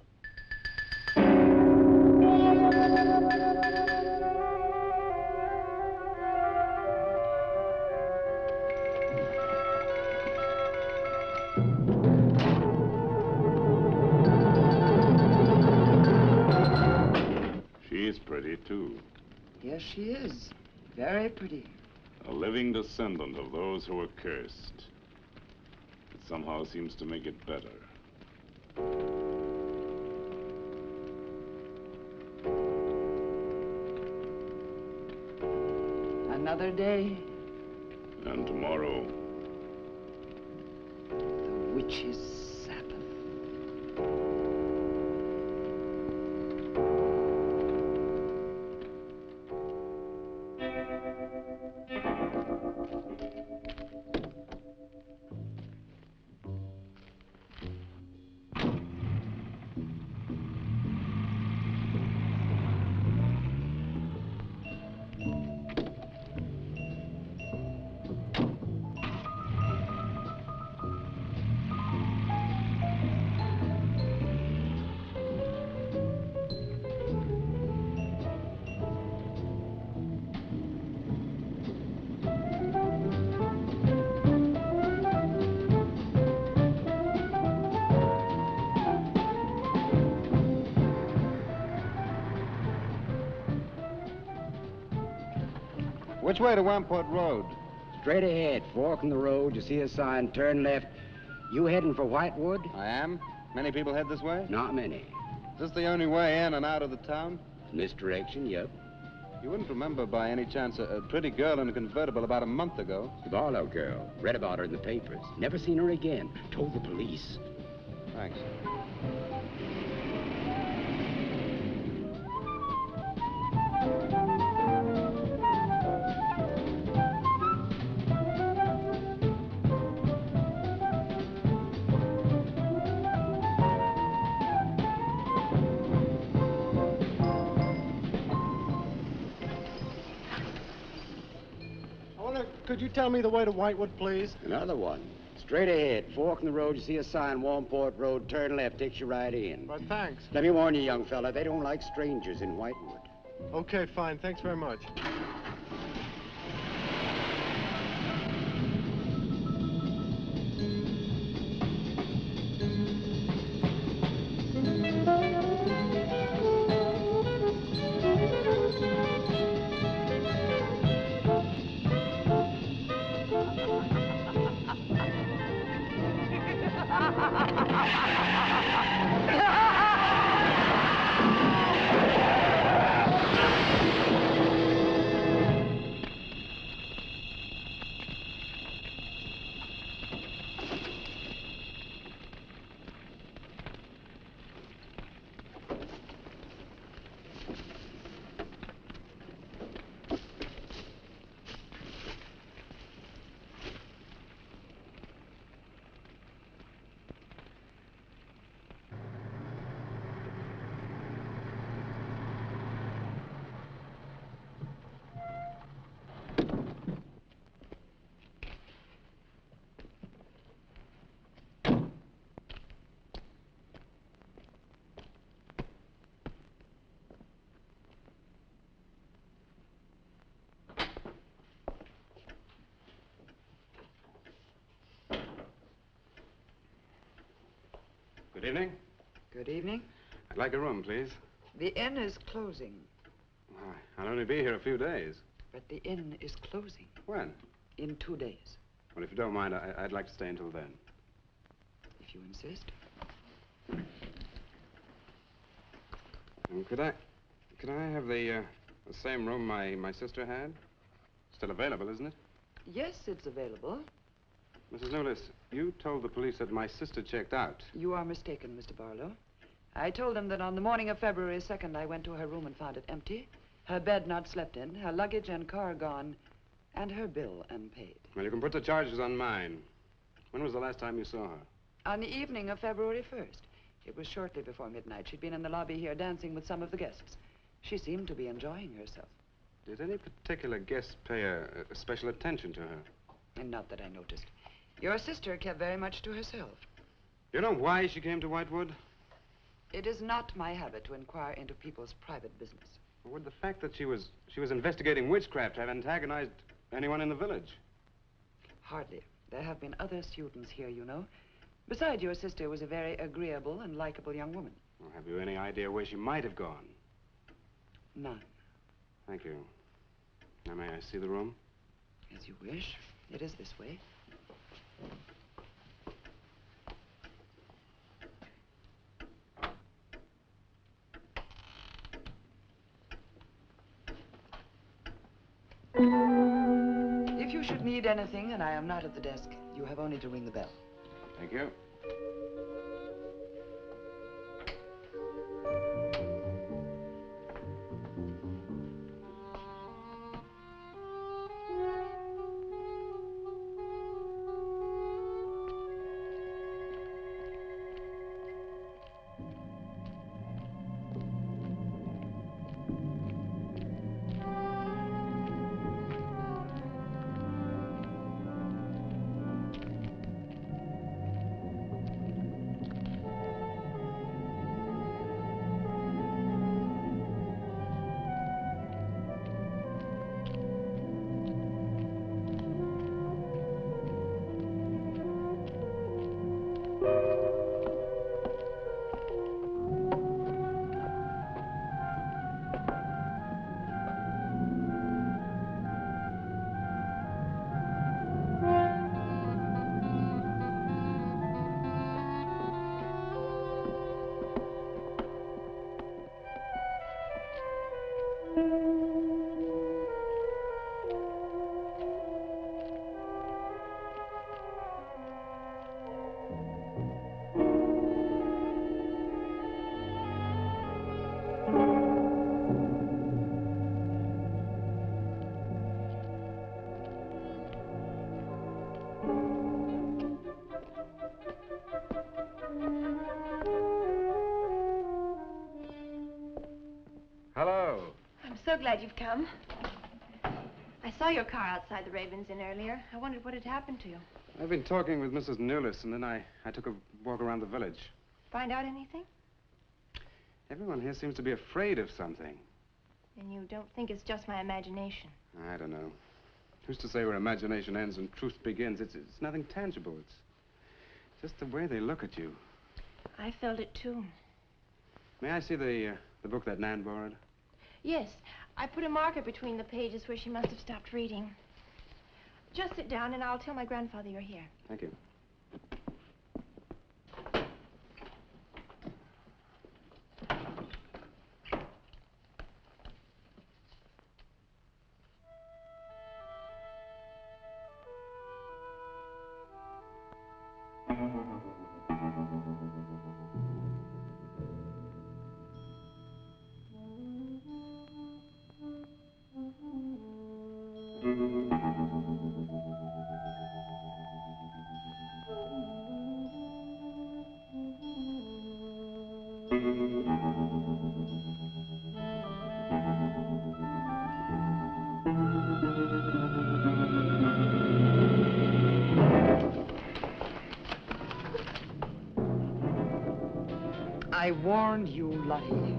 Speaker 7: She's pretty, too.
Speaker 8: Yes, she is. Very pretty.
Speaker 7: A living descendant of those who were cursed. It somehow seems to make it better.
Speaker 8: Another day.
Speaker 7: And tomorrow.
Speaker 8: The witch's Sabbath.
Speaker 3: Which way to Wamport Road?
Speaker 6: Straight ahead, fork in the road, you see a sign, turn left. You heading for Whitewood?
Speaker 3: I am. Many people head this way?
Speaker 6: Not many.
Speaker 3: Is this the only way in and out of the town?
Speaker 6: In this direction, yep.
Speaker 5: You wouldn't remember by any chance a pretty girl in a convertible about a month ago?
Speaker 6: The Barlow girl. Read about her in the papers. Never seen her again. Told the police.
Speaker 5: Thanks.
Speaker 3: Could you tell me the way to Whitewood, please?
Speaker 6: Another one. Straight ahead. Fork in the road, you see a sign, Warmport Road. Turn left, takes you right in.
Speaker 3: But thanks.
Speaker 6: Let me warn you, young fella, they don't like strangers in Whitewood.
Speaker 3: Okay, fine. Thanks very much.
Speaker 5: Good evening.
Speaker 8: Good evening.
Speaker 5: I'd like a room, please.
Speaker 8: The inn is closing.
Speaker 5: Why, I'll only be here a few days.
Speaker 8: But the inn is closing.
Speaker 5: When?
Speaker 8: In 2 days.
Speaker 5: Well, if you don't mind, I'd like to stay until then.
Speaker 8: If you insist.
Speaker 5: Could I have the same room my sister had? Still available, isn't it?
Speaker 8: Yes, it's available.
Speaker 5: Mrs. Newless, you told the police that my sister checked out.
Speaker 8: You are mistaken, Mr. Barlow. I told them that on the morning of February 2nd, I went to her room and found it empty, her bed not slept in, her luggage and car gone, and her bill unpaid.
Speaker 5: Well, you can put the charges on mine. When was the last time you saw her?
Speaker 8: On the evening of February 1st. It was shortly before midnight. She'd been in the lobby here dancing with some of the guests. She seemed to be enjoying herself.
Speaker 5: Did any particular guest pay a special attention to her?
Speaker 8: And not that I noticed. Your sister kept very much to herself.
Speaker 5: You know why she came to Whitewood?
Speaker 8: It is not my habit to inquire into people's private business.
Speaker 5: Would the fact that she was investigating witchcraft have antagonized anyone in the village?
Speaker 8: Hardly. There have been other students here, you know. Besides, your sister was a very agreeable and likable young woman.
Speaker 5: Well, have you any idea where she might have gone?
Speaker 8: None.
Speaker 5: Thank you. Now, may I see the room?
Speaker 8: As you wish. It is this way. If you should need anything and I am not at the desk, you have only to ring the bell.
Speaker 5: Thank you.
Speaker 10: glad you've come. I saw your car outside the Ravens Inn earlier. I wondered what had happened to you.
Speaker 5: I've been talking with Mrs. Newless, and then I took a walk around the village.
Speaker 10: Find out anything?
Speaker 5: Everyone here seems to be afraid of something.
Speaker 10: And you don't think it's just my imagination?
Speaker 5: I don't know. Who's to say where imagination ends and truth begins? It's nothing tangible. It's just the way they look at you.
Speaker 10: I felt it too.
Speaker 5: May I see the book that Nan borrowed?
Speaker 10: Yes. I put a marker between the pages where she must have stopped reading. Just sit down and I'll tell my grandfather you're here.
Speaker 5: Thank you.
Speaker 8: I warned you, Lottie.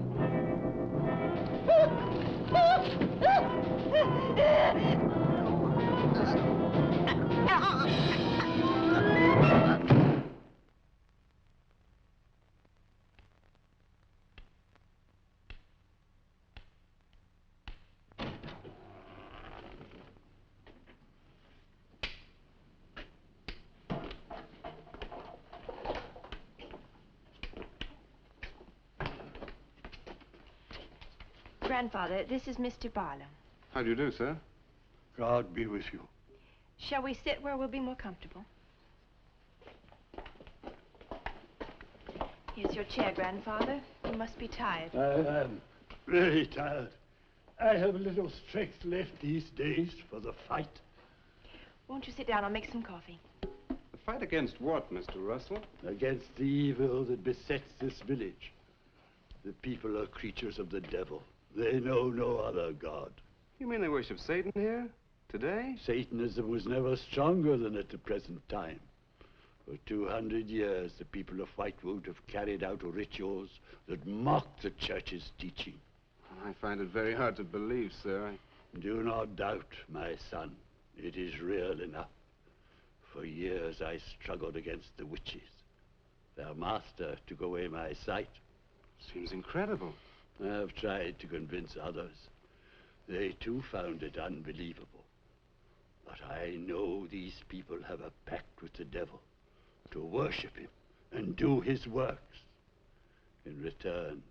Speaker 10: Grandfather, this is Mr. Barlow.
Speaker 5: How do you do, sir?
Speaker 9: God be with you.
Speaker 10: Shall we sit where we'll be more comfortable? Here's your chair, Grandfather. You must be tired.
Speaker 9: I am very tired. I have little strength left these days for the fight.
Speaker 10: Won't you sit down? I'll make some coffee.
Speaker 5: The fight against what, Mr. Russell?
Speaker 9: Against the evil that besets this village. The people are creatures of the devil. They know no other god.
Speaker 5: You mean they worship Satan here? Today?
Speaker 9: Satanism was never stronger than at the present time. For 200 years, the people of Whitewood have carried out rituals that mock the church's teaching.
Speaker 5: I find it very hard to believe, sir.
Speaker 9: Do not doubt, my son. It is real enough. For years, I struggled against the witches. Their master took away my sight.
Speaker 5: Seems incredible.
Speaker 9: I have tried to convince others. They too found it unbelievable. But I know these people have a pact with the devil to worship him and do his works. In return,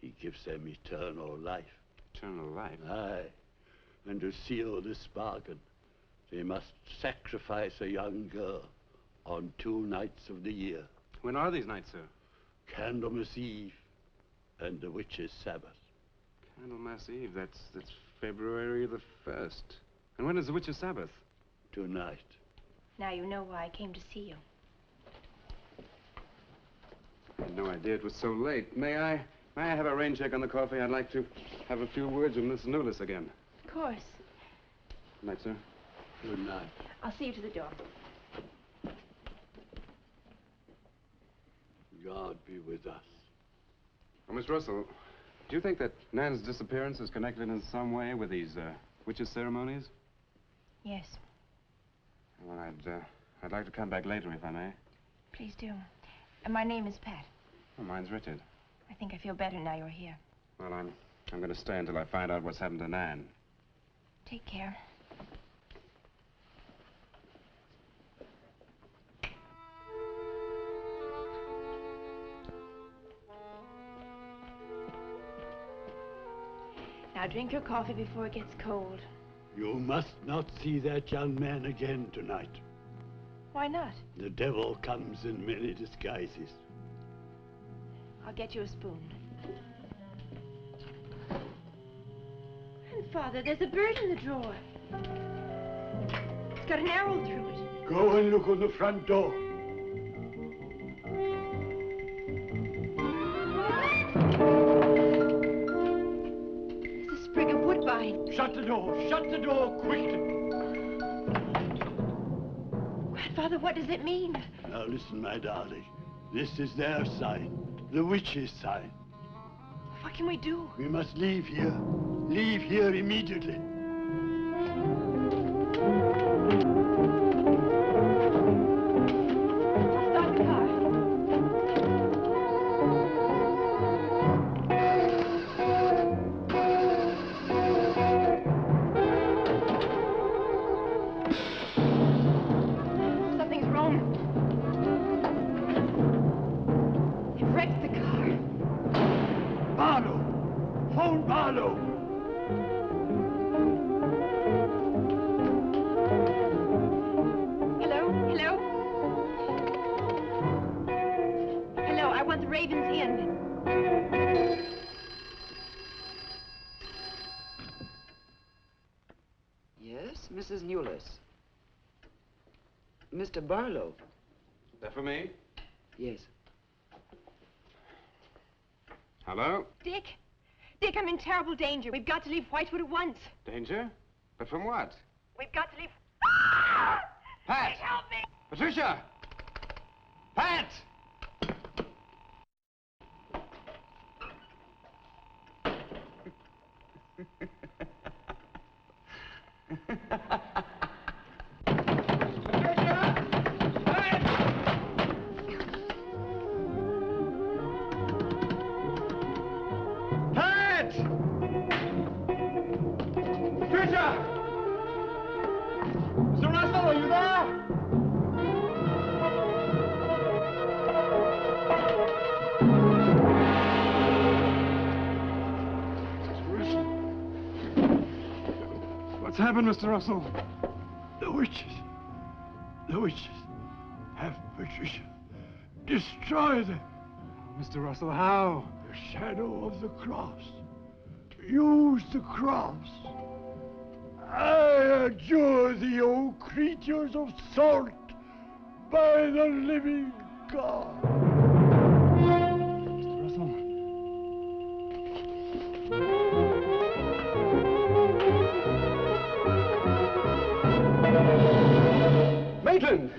Speaker 9: he gives them eternal life.
Speaker 5: Eternal life?
Speaker 9: Aye. And to seal this bargain, they must sacrifice a young girl on 2 nights of the year.
Speaker 5: When are these nights, sir?
Speaker 9: Candlemas Eve and the witch's Sabbath.
Speaker 5: Candlemas Eve, that's February the 1st. And when is the witch's Sabbath?
Speaker 9: Tonight.
Speaker 10: Now you know why I came to see you.
Speaker 5: I had no idea it was so late. May I have a rain check on the coffee? I'd like to have a few words with Miss Newless again.
Speaker 10: Of course.
Speaker 5: Good night, sir.
Speaker 9: Good night.
Speaker 10: I'll see you to the door.
Speaker 9: God be with us.
Speaker 5: Well, Miss Russell, do you think that Nan's disappearance is connected in some way with these witches' ceremonies?
Speaker 10: Yes.
Speaker 5: Well, I'd like to come back later, if I may.
Speaker 10: Please do. And my name is Pat.
Speaker 5: Oh, mine's Richard.
Speaker 10: I think I feel better now you're here.
Speaker 5: Well, I'm going to stay until I find out what's happened to Nan.
Speaker 10: Take care. Now drink your coffee before it gets cold.
Speaker 9: You must not see that young man again tonight.
Speaker 10: Why not?
Speaker 9: The devil comes in many disguises.
Speaker 10: I'll get you a spoon. Grandfather, there's a bird in the drawer. It's got an arrow through it.
Speaker 9: Go and look on the front door.
Speaker 10: It's a sprig of woodbine.
Speaker 9: Shut the door! Shut the door, quickly!
Speaker 10: Grandfather, what does it mean?
Speaker 9: Now listen, my darling. This is their sign. The witch's sign.
Speaker 10: What can we do?
Speaker 9: We must leave here. Leave here immediately.
Speaker 10: Start the car. Something's wrong. It wrecked the car.
Speaker 9: Barlow! Phone Barlow!
Speaker 10: Hello? Hello? Hello, I want the Ravens Inn.
Speaker 8: Yes, Mrs. Newless. Mr. Barlow.
Speaker 5: That for me?
Speaker 8: Yes.
Speaker 5: Hello?
Speaker 10: Dick? Dick, I'm in terrible danger. We've got to leave Whitewood at once.
Speaker 5: Danger? But from what?
Speaker 10: We've got to leave...
Speaker 5: Pat!
Speaker 10: Dick, help me!
Speaker 5: Patricia! Pat!
Speaker 9: Mr. Russell, are you there?
Speaker 5: What's happened, Mr. Russell?
Speaker 9: The witches have Patricia. Destroy them.
Speaker 5: Mr. Russell, how?
Speaker 9: The shadow of the cross. Use the cross. I adjure thee, O creatures of salt, by the living God.
Speaker 5: Mr. Russell. Maitland!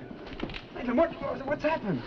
Speaker 5: Maitland, what's happened?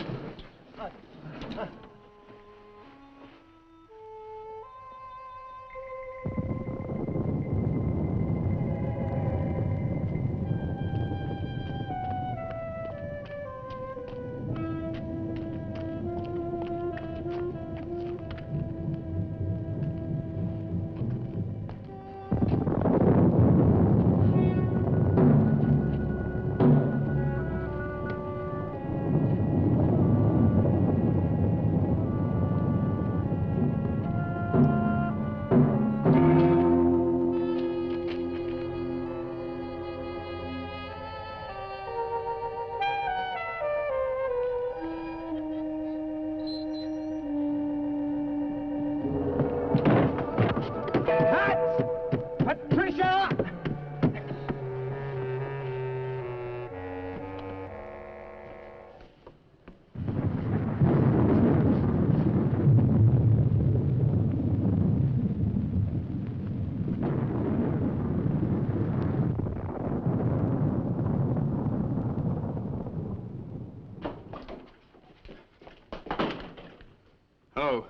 Speaker 5: Hello.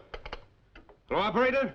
Speaker 5: Hello, operator?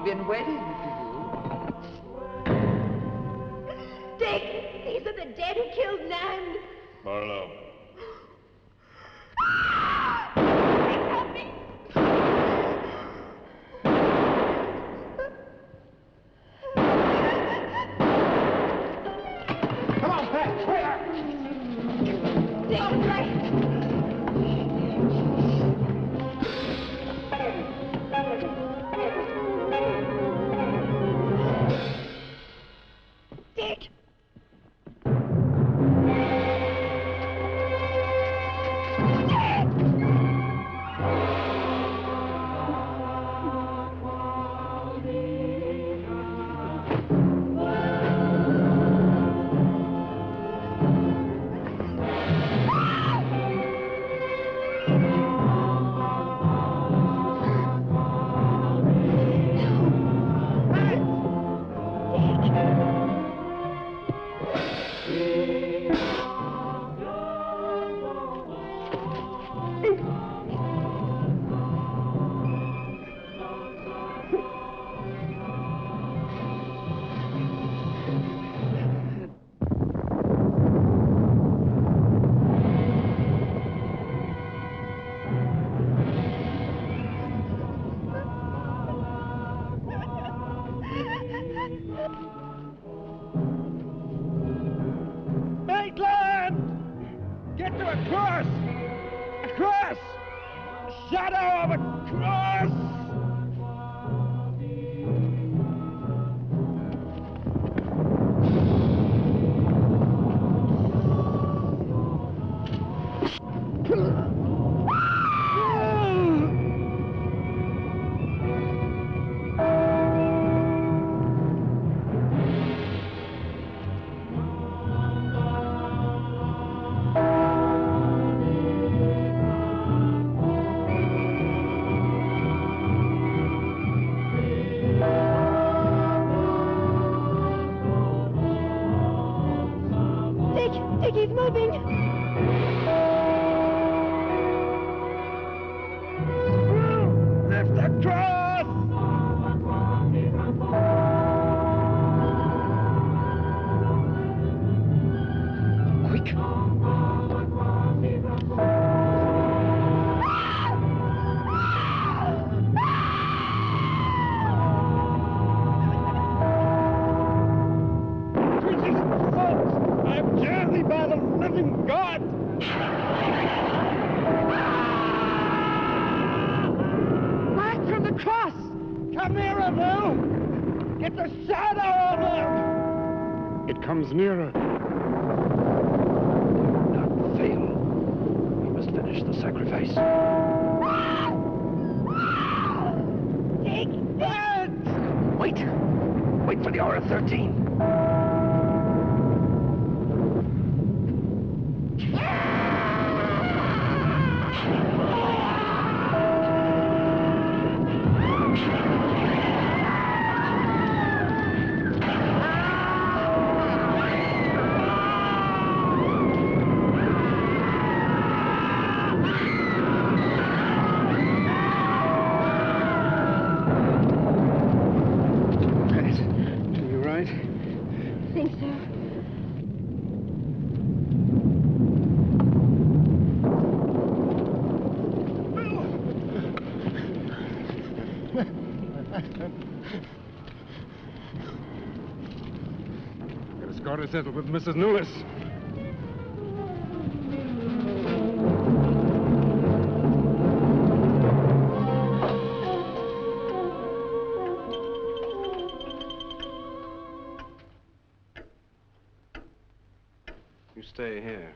Speaker 8: been waiting for you.
Speaker 10: Dick! These are the dead who killed Nan!
Speaker 7: Barlow.
Speaker 10: Dick, help me!
Speaker 1: Come on, Pat! Quick!
Speaker 10: Dick, right! Dick!
Speaker 1: Maitland! Get to a cross! A cross! A shadow of a cross!
Speaker 10: Dick, he's moving!
Speaker 1: Lift the cross!
Speaker 6: Quick!
Speaker 1: Jesus, folks! I'm journey by the living God! Back from the cross! Come nearer, Lou! Get the shadow of him!
Speaker 9: It comes nearer.
Speaker 6: Not fail. We must finish the sacrifice.
Speaker 10: Dick!
Speaker 6: Wait! Wait for the hour of 13.
Speaker 10: I think so.
Speaker 3: Got a score to settle with Mrs. Newless.
Speaker 5: You stay here.